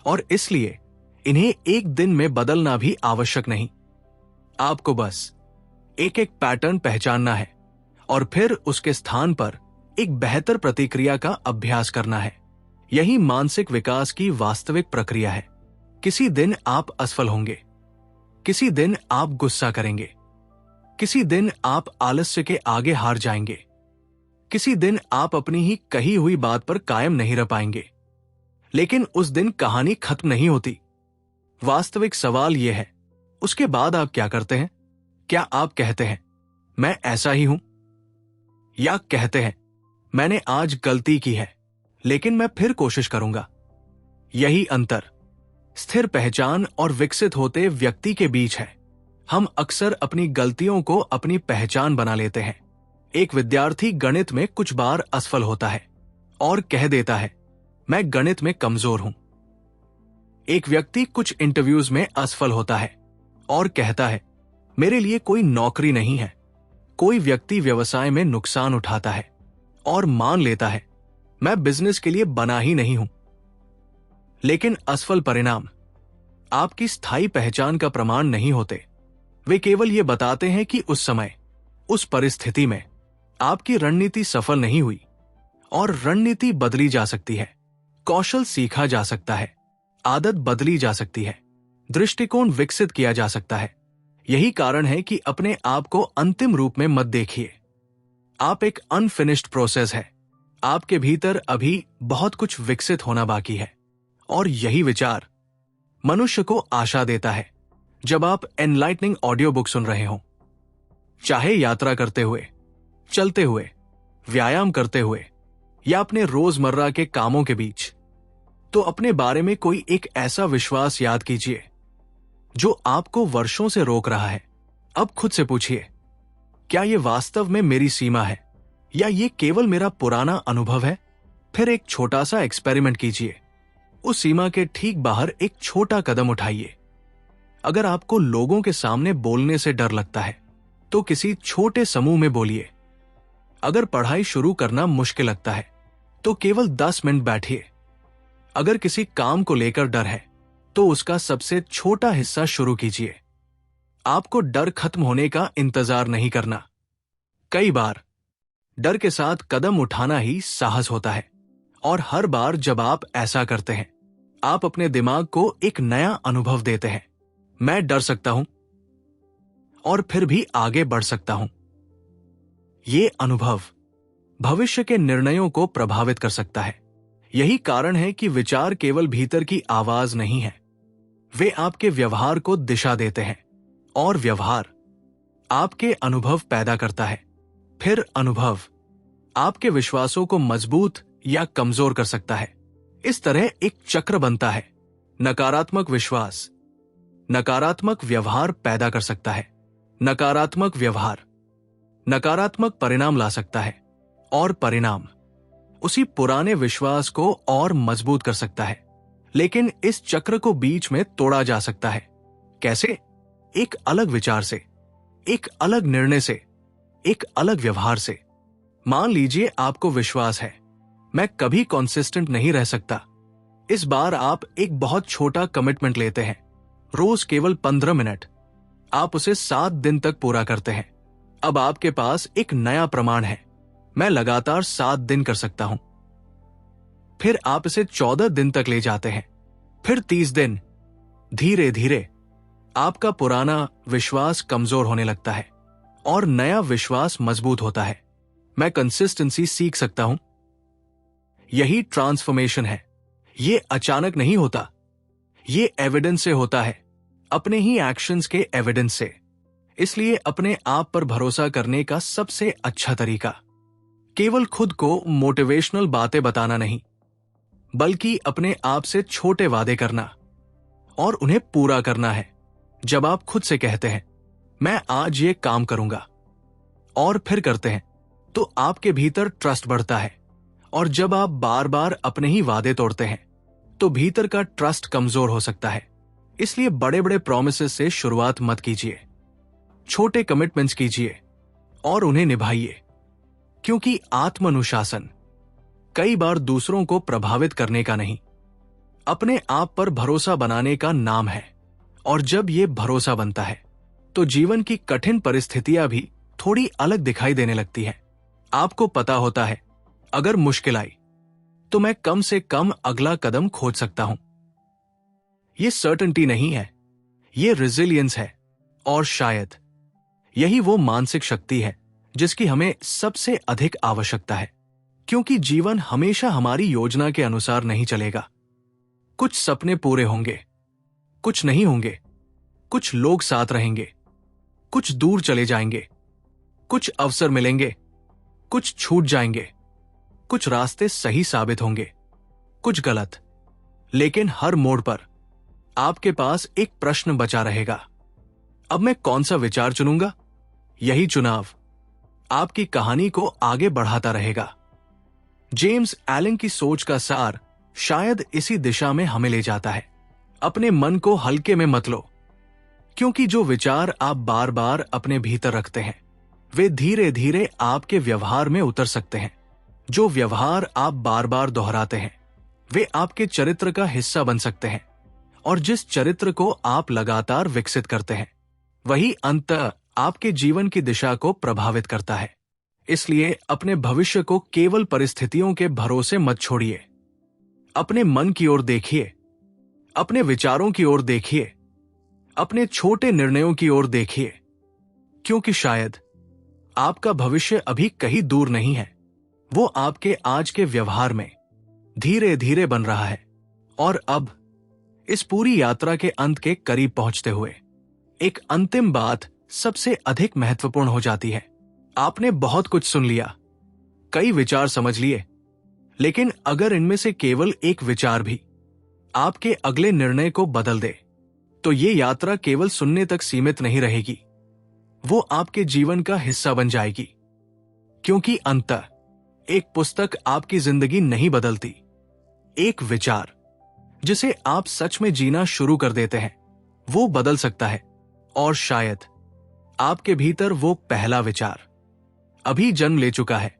और इसलिए इन्हें एक दिन में बदलना भी आवश्यक नहीं। आपको बस एक एक पैटर्न पहचानना है और फिर उसके स्थान पर एक बेहतर प्रतिक्रिया का अभ्यास करना है। यही मानसिक विकास की वास्तविक प्रक्रिया है। किसी दिन आप असफल होंगे, किसी दिन आप गुस्सा करेंगे, किसी दिन आप आलस्य के आगे हार जाएंगे, किसी दिन आप अपनी ही कही हुई बात पर कायम नहीं रह पाएंगे। लेकिन उस दिन कहानी खत्म नहीं होती। वास्तविक सवाल यह है, उसके बाद आप क्या करते हैं? क्या आप कहते हैं मैं ऐसा ही हूं, या कहते हैं मैंने आज गलती की है लेकिन मैं फिर कोशिश करूंगा? यही अंतर स्थिर पहचान और विकसित होते व्यक्ति के बीच है। हम अक्सर अपनी गलतियों को अपनी पहचान बना लेते हैं। एक विद्यार्थी गणित में कुछ बार असफल होता है और कह देता है मैं गणित में कमजोर हूं। एक व्यक्ति कुछ इंटरव्यूज में असफल होता है और कहता है मेरे लिए कोई नौकरी नहीं है। कोई व्यक्ति व्यवसाय में नुकसान उठाता है और मान लेता है मैं बिजनेस के लिए बना ही नहीं हूं। लेकिन असफल परिणाम आपकी स्थायी पहचान का प्रमाण नहीं होते। वे केवल ये बताते हैं कि उस समय, उस परिस्थिति में आपकी रणनीति सफल नहीं हुई। और रणनीति बदली जा सकती है, कौशल सीखा जा सकता है, आदत बदली जा सकती है, दृष्टिकोण विकसित किया जा सकता है। यही कारण है कि अपने आप को अंतिम रूप में मत देखिए। आप एक अनफिनिश्ड प्रोसेस है। आपके भीतर अभी बहुत कुछ विकसित होना बाकी है। और यही विचार मनुष्य को आशा देता है। जब आप एनलाइटनिंग ऑडियो बुक सुन रहे हो, चाहे यात्रा करते हुए, चलते हुए, व्यायाम करते हुए या अपने रोजमर्रा के कामों के बीच, तो अपने बारे में कोई एक ऐसा विश्वास याद कीजिए जो आपको वर्षों से रोक रहा है। अब खुद से पूछिए, क्या यह वास्तव में मेरी सीमा है या ये केवल मेरा पुराना अनुभव है? फिर एक छोटा सा एक्सपेरिमेंट कीजिए। उस सीमा के ठीक बाहर एक छोटा कदम उठाइए। अगर आपको लोगों के सामने बोलने से डर लगता है तो किसी छोटे समूह में बोलिए। अगर पढ़ाई शुरू करना मुश्किल लगता है तो केवल 10 मिनट बैठिए। अगर किसी काम को लेकर डर है तो उसका सबसे छोटा हिस्सा शुरू कीजिए। आपको डर खत्म होने का इंतजार नहीं करना। कई बार डर के साथ कदम उठाना ही साहस होता है। और हर बार जब आप ऐसा करते हैं, आप अपने दिमाग को एक नया अनुभव देते हैं। मैं डर सकता हूं और फिर भी आगे बढ़ सकता हूं। ये अनुभव भविष्य के निर्णयों को प्रभावित कर सकता है। यही कारण है कि विचार केवल भीतर की आवाज नहीं है, वे आपके व्यवहार को दिशा देते हैं। और व्यवहार आपके अनुभव पैदा करता है। फिर अनुभव आपके विश्वासों को मजबूत या कमजोर कर सकता है। इस तरह एक चक्र बनता है। नकारात्मक विश्वास नकारात्मक व्यवहार पैदा कर सकता है। नकारात्मक व्यवहार नकारात्मक परिणाम ला सकता है और परिणाम उसी पुराने विश्वास को और मजबूत कर सकता है। लेकिन इस चक्र को बीच में तोड़ा जा सकता है। कैसे? एक अलग विचार से, एक अलग निर्णय से, एक अलग व्यवहार से। मान लीजिए आपको विश्वास है मैं कभी कंसिस्टेंट नहीं रह सकता। इस बार आप एक बहुत छोटा कमिटमेंट लेते हैं, रोज केवल 15 मिनट। आप उसे 7 दिन तक पूरा करते हैं। अब आपके पास एक नया प्रमाण है, मैं लगातार 7 दिन कर सकता हूं। फिर आप इसे 14 दिन तक ले जाते हैं, फिर 30 दिन। धीरे धीरे आपका पुराना विश्वास कमजोर होने लगता है और नया विश्वास मजबूत होता है। मैं कंसिस्टेंसी सीख सकता हूं। यही ट्रांसफॉर्मेशन है। ये अचानक नहीं होता, ये एविडेंस से होता है, अपने ही एक्शंस के एविडेंस से। इसलिए अपने आप पर भरोसा करने का सबसे अच्छा तरीका केवल खुद को मोटिवेशनल बातें बताना नहीं, बल्कि अपने आप से छोटे वादे करना और उन्हें पूरा करना है। जब आप खुद से कहते हैं मैं आज ये काम करूंगा और फिर करते हैं, तो आपके भीतर ट्रस्ट बढ़ता है। और जब आप बार बार अपने ही वादे तोड़ते हैं तो भीतर का ट्रस्ट कमजोर हो सकता है। इसलिए बड़े बड़े प्रॉमिसेस से शुरुआत मत कीजिए, छोटे कमिटमेंट्स कीजिए और उन्हें निभाइए। क्योंकि आत्म अनुशासन कई बार दूसरों को प्रभावित करने का नहीं, अपने आप पर भरोसा बनाने का नाम है। और जब ये भरोसा बनता है तो जीवन की कठिन परिस्थितियां भी थोड़ी अलग दिखाई देने लगती हैं। आपको पता होता है, अगर मुश्किल आई तो मैं कम से कम अगला कदम खोज सकता हूं। ये सर्टेनिटी नहीं है, ये रेजिलियंस है। और शायद यही वो मानसिक शक्ति है जिसकी हमें सबसे अधिक आवश्यकता है, क्योंकि जीवन हमेशा हमारी योजना के अनुसार नहीं चलेगा। कुछ सपने पूरे होंगे, कुछ नहीं होंगे, कुछ लोग साथ रहेंगे, कुछ दूर चले जाएंगे, कुछ अवसर मिलेंगे, कुछ छूट जाएंगे, कुछ रास्ते सही साबित होंगे, कुछ गलत। लेकिन हर मोड़ पर आपके पास एक प्रश्न बचा रहेगा, अब मैं कौन सा विचार चुनूंगा? यही चुनाव आपकी कहानी को आगे बढ़ाता रहेगा। जेम्स एलन की सोच का सार शायद इसी दिशा में हमें ले जाता है। अपने मन को हल्के में मत लो, क्योंकि जो विचार आप बार बार अपने भीतर रखते हैं वे धीरे धीरे आपके व्यवहार में उतर सकते हैं। जो व्यवहार आप बार बार दोहराते हैं वे आपके चरित्र का हिस्सा बन सकते हैं, और जिस चरित्र को आप लगातार विकसित करते हैं वही अंततः आपके जीवन की दिशा को प्रभावित करता है। इसलिए अपने भविष्य को केवल परिस्थितियों के भरोसे मत छोड़िए। अपने मन की ओर देखिए, अपने विचारों की ओर देखिए, अपने छोटे निर्णयों की ओर देखिए, क्योंकि शायद आपका भविष्य अभी कहीं दूर नहीं है, वो आपके आज के व्यवहार में धीरे धीरे बन रहा है। और अब इस पूरी यात्रा के अंत के करीब पहुंचते हुए एक अंतिम बात सबसे अधिक महत्वपूर्ण हो जाती है। आपने बहुत कुछ सुन लिया, कई विचार समझ लिए, लेकिन अगर इनमें से केवल एक विचार भी आपके अगले निर्णय को बदल दे तो ये यात्रा केवल सुनने तक सीमित नहीं रहेगी, वो आपके जीवन का हिस्सा बन जाएगी। क्योंकि अंततः एक पुस्तक आपकी जिंदगी नहीं बदलती, एक विचार जिसे आप सच में जीना शुरू कर देते हैं वो बदल सकता है। और शायद आपके भीतर वो पहला विचार अभी जन्म ले चुका है।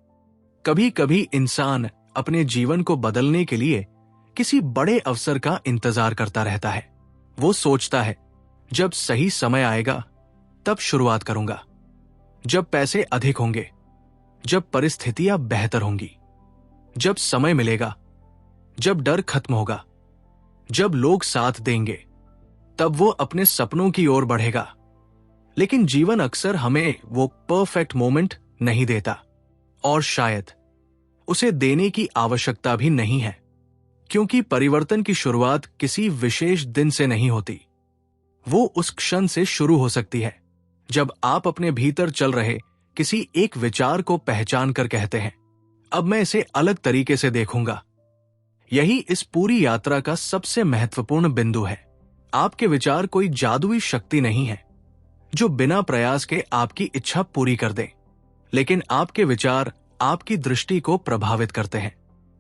कभी कभी इंसान अपने जीवन को बदलने के लिए किसी बड़े अवसर का इंतजार करता रहता है। वो सोचता है, जब सही समय आएगा तब शुरुआत करूंगा, जब पैसे अधिक होंगे, जब परिस्थितियां बेहतर होंगी, जब समय मिलेगा, जब डर खत्म होगा, जब लोग साथ देंगे, तब वो अपने सपनों की ओर बढ़ेगा। लेकिन जीवन अक्सर हमें वो परफेक्ट मोमेंट नहीं देता, और शायद उसे देने की आवश्यकता भी नहीं है, क्योंकि परिवर्तन की शुरुआत किसी विशेष दिन से नहीं होती। वो उस क्षण से शुरू हो सकती है जब आप अपने भीतर चल रहे किसी एक विचार को पहचान कर कहते हैं, अब मैं इसे अलग तरीके से देखूंगा। यही इस पूरी यात्रा का सबसे महत्वपूर्ण बिंदु है। आपके विचार कोई जादुई शक्ति नहीं है जो बिना प्रयास के आपकी इच्छा पूरी कर दे, लेकिन आपके विचार आपकी दृष्टि को प्रभावित करते हैं।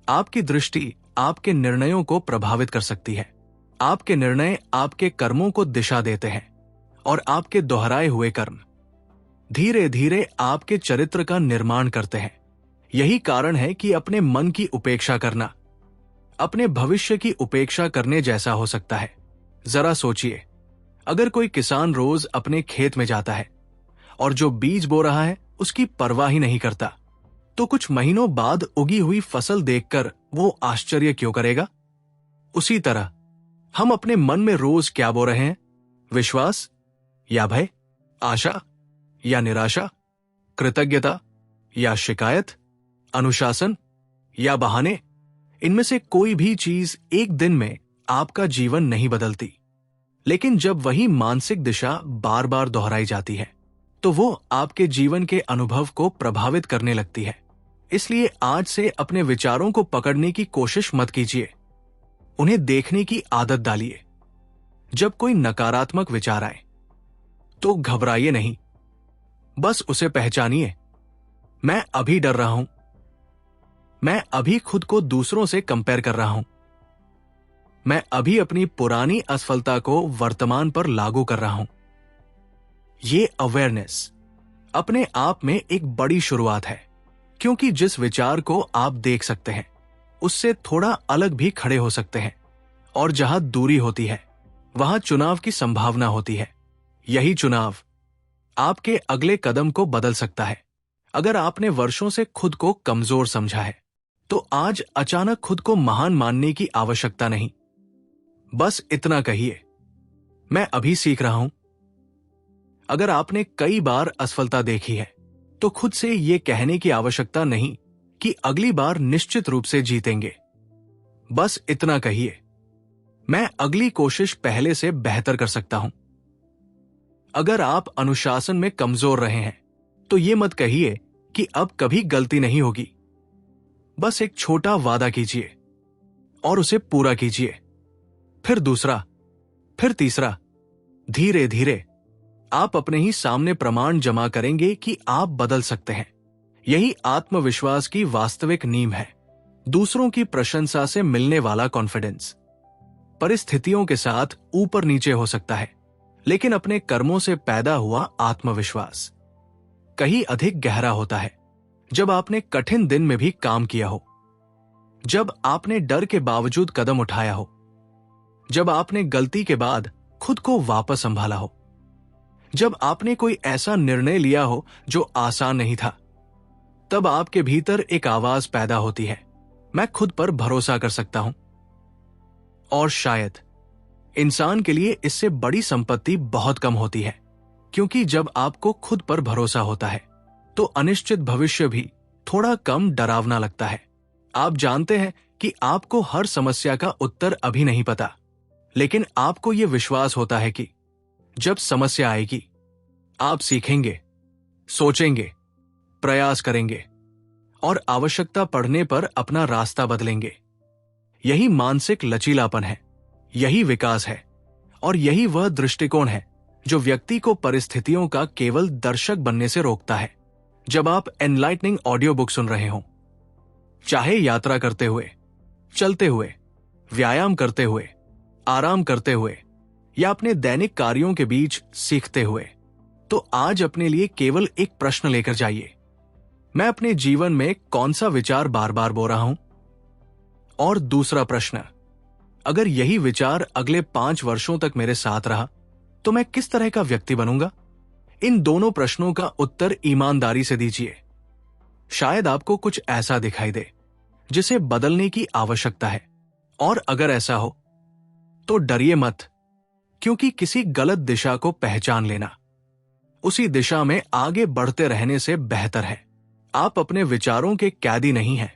आपकी दृष्टि आपके निर्णयों को प्रभावित कर सकती है। आपके निर्णय आपके कर्मों को दिशा देते हैं, और आपके दोहराए हुए कर्म धीरे धीरे आपके चरित्र का निर्माण करते हैं। यही कारण है कि अपने मन की उपेक्षा करना अपने भविष्य की उपेक्षा करने जैसा हो सकता है। जरा सोचिए, अगर कोई किसान रोज अपने खेत में जाता है और जो बीज बो रहा है उसकी परवाह ही नहीं करता, तो कुछ महीनों बाद उगी हुई फसल देखकर वो आश्चर्य क्यों करेगा? उसी तरह हम अपने मन में रोज क्या बो रहे हैं? विश्वास या भय, आशा या निराशा, कृतज्ञता या शिकायत, अनुशासन या बहाने? इनमें से कोई भी चीज एक दिन में आपका जीवन नहीं बदलती, लेकिन जब वही मानसिक दिशा बार बार दोहराई जाती है तो वो आपके जीवन के अनुभव को प्रभावित करने लगती है। इसलिए आज से अपने विचारों को पकड़ने की कोशिश मत कीजिए, उन्हें देखने की आदत डालिए। जब कोई नकारात्मक विचार आए तो घबराइए नहीं, बस उसे पहचानिए। मैं अभी डर रहा हूं, मैं अभी खुद को दूसरों से कंपेयर कर रहा हूं, मैं अभी अपनी पुरानी असफलता को वर्तमान पर लागू कर रहा हूं। ये अवेयरनेस अपने आप में एक बड़ी शुरुआत है, क्योंकि जिस विचार को आप देख सकते हैं उससे थोड़ा अलग भी खड़े हो सकते हैं, और जहां दूरी होती है वहां चुनाव की संभावना होती है। यही चुनाव आपके अगले कदम को बदल सकता है। अगर आपने वर्षों से खुद को कमजोर समझा है तो आज अचानक खुद को महान मानने की आवश्यकता नहीं। बस इतना कहिए, मैं अभी सीख रहा हूं। अगर आपने कई बार असफलता देखी है तो खुद से यह कहने की आवश्यकता नहीं कि अगली बार निश्चित रूप से जीतेंगे। बस इतना कहिए, मैं अगली कोशिश पहले से बेहतर कर सकता हूं। अगर आप अनुशासन में कमजोर रहे हैं तो यह मत कहिए कि अब कभी गलती नहीं होगी। बस एक छोटा वादा कीजिए और उसे पूरा कीजिए, फिर दूसरा, फिर तीसरा। धीरे धीरे आप अपने ही सामने प्रमाण जमा करेंगे कि आप बदल सकते हैं। यही आत्मविश्वास की वास्तविक नींव है। दूसरों की प्रशंसा से मिलने वाला कॉन्फिडेंस परिस्थितियों के साथ ऊपर नीचे हो सकता है, लेकिन अपने कर्मों से पैदा हुआ आत्मविश्वास कहीं अधिक गहरा होता है। जब आपने कठिन दिन में भी काम किया हो, जब आपने डर के बावजूद कदम उठाया हो, जब आपने गलती के बाद खुद को वापस संभाला हो, जब आपने कोई ऐसा निर्णय लिया हो जो आसान नहीं था, तब आपके भीतर एक आवाज पैदा होती है, मैं खुद पर भरोसा कर सकता हूं। और शायद इंसान के लिए इससे बड़ी संपत्ति बहुत कम होती है, क्योंकि जब आपको खुद पर भरोसा होता है तो अनिश्चित भविष्य भी थोड़ा कम डरावना लगता है। आप जानते हैं कि आपको हर समस्या का उत्तर अभी नहीं पता, लेकिन आपको यह विश्वास होता है कि जब समस्या आएगी आप सीखेंगे, सोचेंगे, प्रयास करेंगे और आवश्यकता पड़ने पर अपना रास्ता बदलेंगे। यही मानसिक लचीलापन है, यही विकास है और यही वह दृष्टिकोण है जो व्यक्ति को परिस्थितियों का केवल दर्शक बनने से रोकता है। जब आप एनलाइटनिंग ऑडियो बुक सुन रहे हो, चाहे यात्रा करते हुए, चलते हुए, व्यायाम करते हुए, आराम करते हुए या अपने दैनिक कार्यों के बीच सीखते हुए, तो आज अपने लिए केवल एक प्रश्न लेकर जाइए, मैं अपने जीवन में कौन सा विचार बार बार बो रहा हूं? और दूसरा प्रश्न, अगर यही विचार अगले 5 वर्षों तक मेरे साथ रहा तो मैं किस तरह का व्यक्ति बनूंगा? इन दोनों प्रश्नों का उत्तर ईमानदारी से दीजिए। शायद आपको कुछ ऐसा दिखाई दे जिसे बदलने की आवश्यकता है, और अगर ऐसा हो तो डरिए मत, क्योंकि किसी गलत दिशा को पहचान लेना उसी दिशा में आगे बढ़ते रहने से बेहतर है। आप अपने विचारों के कैदी नहीं हैं,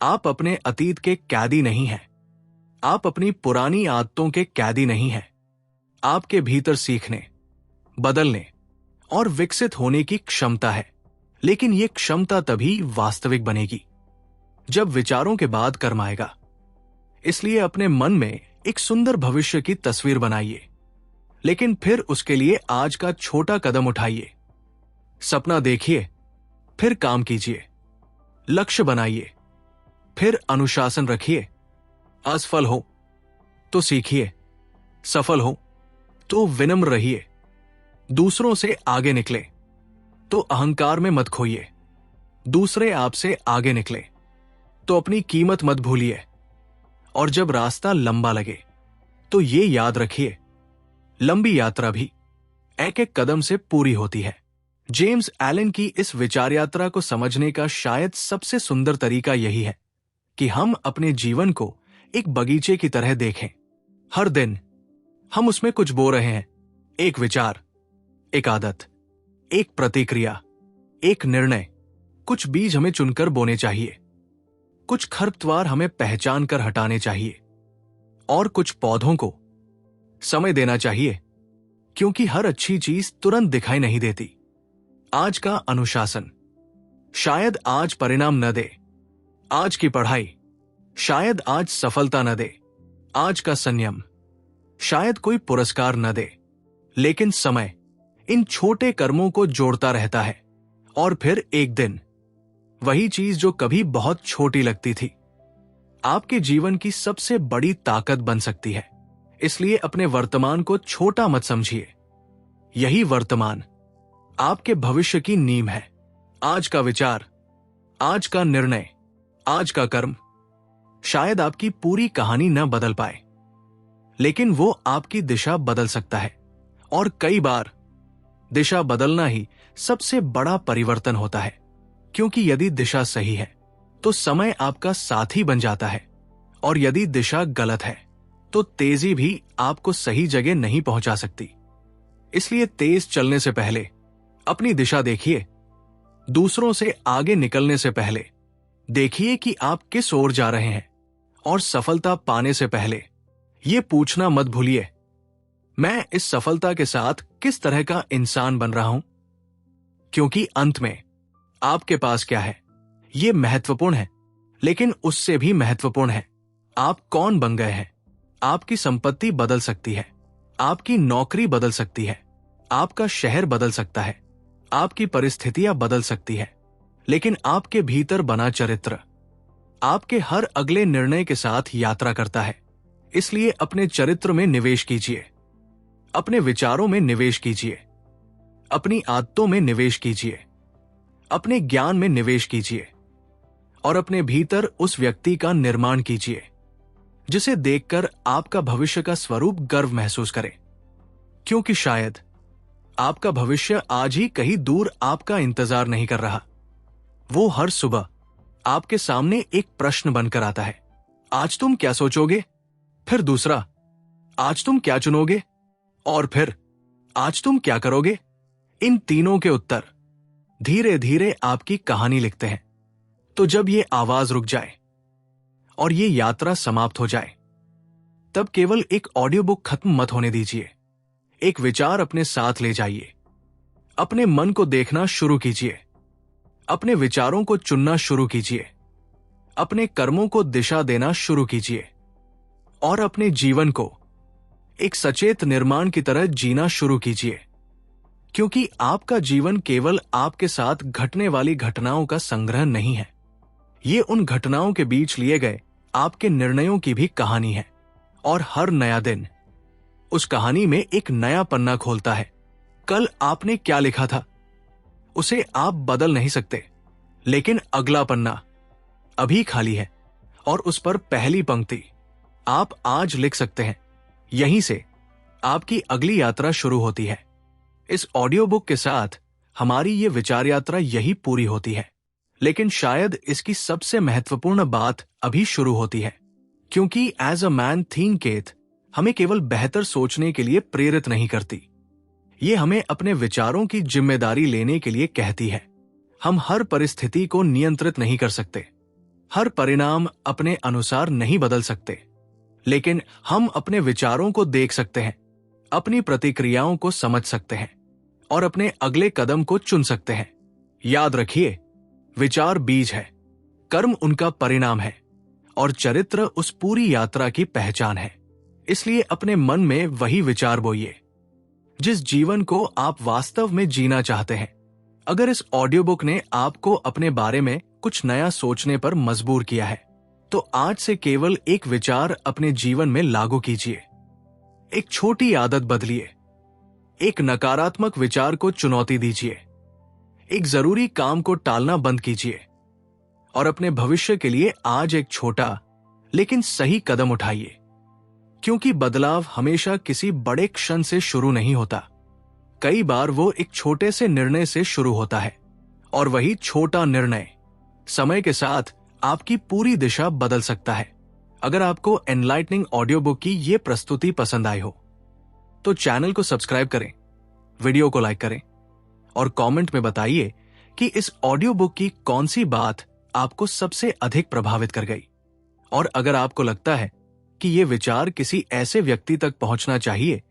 आप अपने अतीत के कैदी नहीं हैं, आप अपनी पुरानी आदतों के कैदी नहीं हैं। आपके भीतर सीखने, बदलने और विकसित होने की क्षमता है, लेकिन यह क्षमता तभी वास्तविक बनेगी जब विचारों के बाद कर्म आएगा। इसलिए अपने मन में एक सुंदर भविष्य की तस्वीर बनाइए, लेकिन फिर उसके लिए आज का छोटा कदम उठाइए। सपना देखिए, फिर काम कीजिए, लक्ष्य बनाइए, फिर अनुशासन रखिए। असफल हो तो सीखिए, सफल हो तो विनम्र रहिए, दूसरों से आगे निकले तो अहंकार में मत खोइए, दूसरे आपसे आगे निकले तो अपनी कीमत मत भूलिए। और जब रास्ता लंबा लगे तो ये याद रखिए, लंबी यात्रा भी एक एक कदम से पूरी होती है। जेम्स एलन की इस विचार यात्रा को समझने का शायद सबसे सुंदर तरीका यही है कि हम अपने जीवन को एक बगीचे की तरह देखें। हर दिन हम उसमें कुछ बो रहे हैं, एक विचार, एक आदत, एक प्रतिक्रिया, एक निर्णय। कुछ बीज हमें चुनकर बोने चाहिए, कुछ खरपतवार हमें पहचान कर हटाने चाहिए, और कुछ पौधों को समय देना चाहिए, क्योंकि हर अच्छी चीज तुरंत दिखाई नहीं देती। आज का अनुशासन शायद आज परिणाम न दे, आज की पढ़ाई शायद आज सफलता न दे, आज का संयम शायद कोई पुरस्कार न दे, लेकिन समय इन छोटे कर्मों को जोड़ता रहता है, और फिर एक दिन वही चीज जो कभी बहुत छोटी लगती थी आपके जीवन की सबसे बड़ी ताकत बन सकती है। इसलिए अपने वर्तमान को छोटा मत समझिए, यही वर्तमान आपके भविष्य की नींव है। आज का विचार, आज का निर्णय, आज का कर्म शायद आपकी पूरी कहानी न बदल पाए, लेकिन वो आपकी दिशा बदल सकता है। और कई बार दिशा बदलना ही सबसे बड़ा परिवर्तन होता है, क्योंकि यदि दिशा सही है तो समय आपका साथी बन जाता है, और यदि दिशा गलत है तो तेजी भी आपको सही जगह नहीं पहुंचा सकती। इसलिए तेज चलने से पहले अपनी दिशा देखिए। दूसरों से आगे निकलने से पहले देखिए कि आप किस ओर जा रहे हैं, और सफलता पाने से पहले ये पूछना मत भूलिए, मैं इस सफलता के साथ किस तरह का इंसान बन रहा हूं। क्योंकि अंत में आपके पास क्या है ये महत्वपूर्ण है, लेकिन उससे भी महत्वपूर्ण है आप कौन बन गए हैं। आपकी संपत्ति बदल सकती है, आपकी नौकरी बदल सकती है, आपका शहर बदल सकता है, आपकी परिस्थितियां बदल सकती है, लेकिन आपके भीतर बना चरित्र आपके हर अगले निर्णय के साथ यात्रा करता है। इसलिए अपने चरित्र में निवेश कीजिए, अपने विचारों में निवेश कीजिए, अपनी आदतों में निवेश कीजिए, अपने ज्ञान में निवेश कीजिए, और अपने भीतर उस व्यक्ति का निर्माण कीजिए जिसे देखकर आपका भविष्य का स्वरूप गर्व महसूस करे। क्योंकि शायद आपका भविष्य आज ही कहीं दूर आपका इंतजार नहीं कर रहा। वो हर सुबह आपके सामने एक प्रश्न बनकर आता है, आज तुम क्या सोचोगे? फिर दूसरा, आज तुम क्या चुनोगे? और फिर, आज तुम क्या करोगे? इन तीनों के उत्तर धीरे धीरे आपकी कहानी लिखते हैं। तो जब ये आवाज रुक जाए और ये यात्रा समाप्त हो जाए, तब केवल एक ऑडियो बुक खत्म मत होने दीजिए। एक विचार अपने साथ ले जाइए, अपने मन को देखना शुरू कीजिए, अपने विचारों को चुनना शुरू कीजिए, अपने कर्मों को दिशा देना शुरू कीजिए, और अपने जीवन को एक सचेत निर्माण की तरह जीना शुरू कीजिए। क्योंकि आपका जीवन केवल आपके साथ घटने वाली घटनाओं का संग्रह नहीं है, ये उन घटनाओं के बीच लिए गए आपके निर्णयों की भी कहानी है। और हर नया दिन उस कहानी में एक नया पन्ना खोलता है। कल आपने क्या लिखा था उसे आप बदल नहीं सकते, लेकिन अगला पन्ना अभी खाली है और उस पर पहली पंक्ति आप आज लिख सकते हैं। यहीं से आपकी अगली यात्रा शुरू होती है। इस ऑडियो बुक के साथ हमारी ये विचार यात्रा यही पूरी होती है, लेकिन शायद इसकी सबसे महत्वपूर्ण बात अभी शुरू होती है। क्योंकि एज अ मैन थिंकेथ हमें केवल बेहतर सोचने के लिए प्रेरित नहीं करती, ये हमें अपने विचारों की जिम्मेदारी लेने के लिए कहती है। हम हर परिस्थिति को नियंत्रित नहीं कर सकते, हर परिणाम अपने अनुसार नहीं बदल सकते, लेकिन हम अपने विचारों को देख सकते हैं, अपनी प्रतिक्रियाओं को समझ सकते हैं, और अपने अगले कदम को चुन सकते हैं। याद रखिए, विचार बीज है, कर्म उनका परिणाम है, और चरित्र उस पूरी यात्रा की पहचान है। इसलिए अपने मन में वही विचार बोइए जिस जीवन को आप वास्तव में जीना चाहते हैं। अगर इस ऑडियो बुक ने आपको अपने बारे में कुछ नया सोचने पर मजबूर किया है, तो आज से केवल एक विचार अपने जीवन में लागू कीजिए। एक छोटी आदत बदलिए, एक नकारात्मक विचार को चुनौती दीजिए, एक जरूरी काम को टालना बंद कीजिए, और अपने भविष्य के लिए आज एक छोटा लेकिन सही कदम उठाइए। क्योंकि बदलाव हमेशा किसी बड़े क्षण से शुरू नहीं होता, कई बार वो एक छोटे से निर्णय से शुरू होता है, और वही छोटा निर्णय समय के साथ आपकी पूरी दिशा बदल सकता है। अगर आपको एनलाइटनिंग ऑडियो बुक की ये प्रस्तुति पसंद आई हो तो चैनल को सब्सक्राइब करें, वीडियो को लाइक करें, और कमेंट में बताइए कि इस ऑडियो बुक की कौन सी बात आपको सबसे अधिक प्रभावित कर गई। और अगर आपको लगता है कि ये विचार किसी ऐसे व्यक्ति तक पहुंचना चाहिए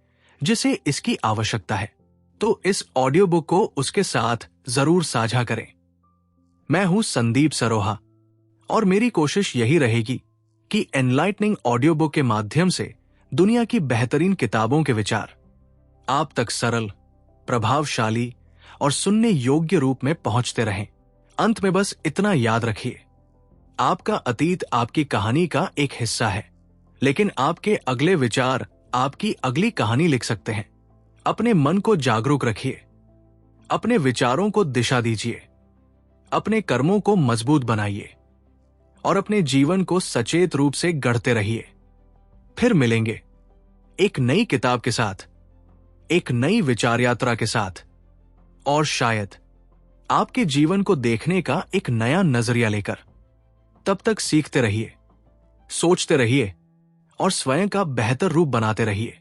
जिसे इसकी आवश्यकता है, तो इस ऑडियो बुक को उसके साथ जरूर साझा करें। मैं हूं संदीप सरोहा, और मेरी कोशिश यही रहेगी कि एनलाइटनिंग ऑडियो बुक के माध्यम से दुनिया की बेहतरीन किताबों के विचार आप तक सरल, प्रभावशाली और सुनने योग्य रूप में पहुंचते रहें। अंत में बस इतना याद रखिए, आपका अतीत आपकी कहानी का एक हिस्सा है, लेकिन आपके अगले विचार आपकी अगली कहानी लिख सकते हैं। अपने मन को जागरूक रखिए, अपने विचारों को दिशा दीजिए, अपने कर्मों को मजबूत बनाइए, और अपने जीवन को सचेत रूप से गढ़ते रहिए। फिर मिलेंगे एक नई किताब के साथ, एक नई विचार यात्रा के साथ, और शायद आपके जीवन को देखने का एक नया नजरिया लेकर। तब तक सीखते रहिए, सोचते रहिए और स्वयं का बेहतर रूप बनाते रहिए।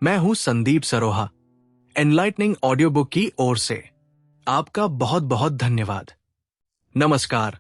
मैं हूं Sandeep Saroha, enlightening audio book की ओर से। आपका बहुत बहुत धन्यवाद। नमस्कार।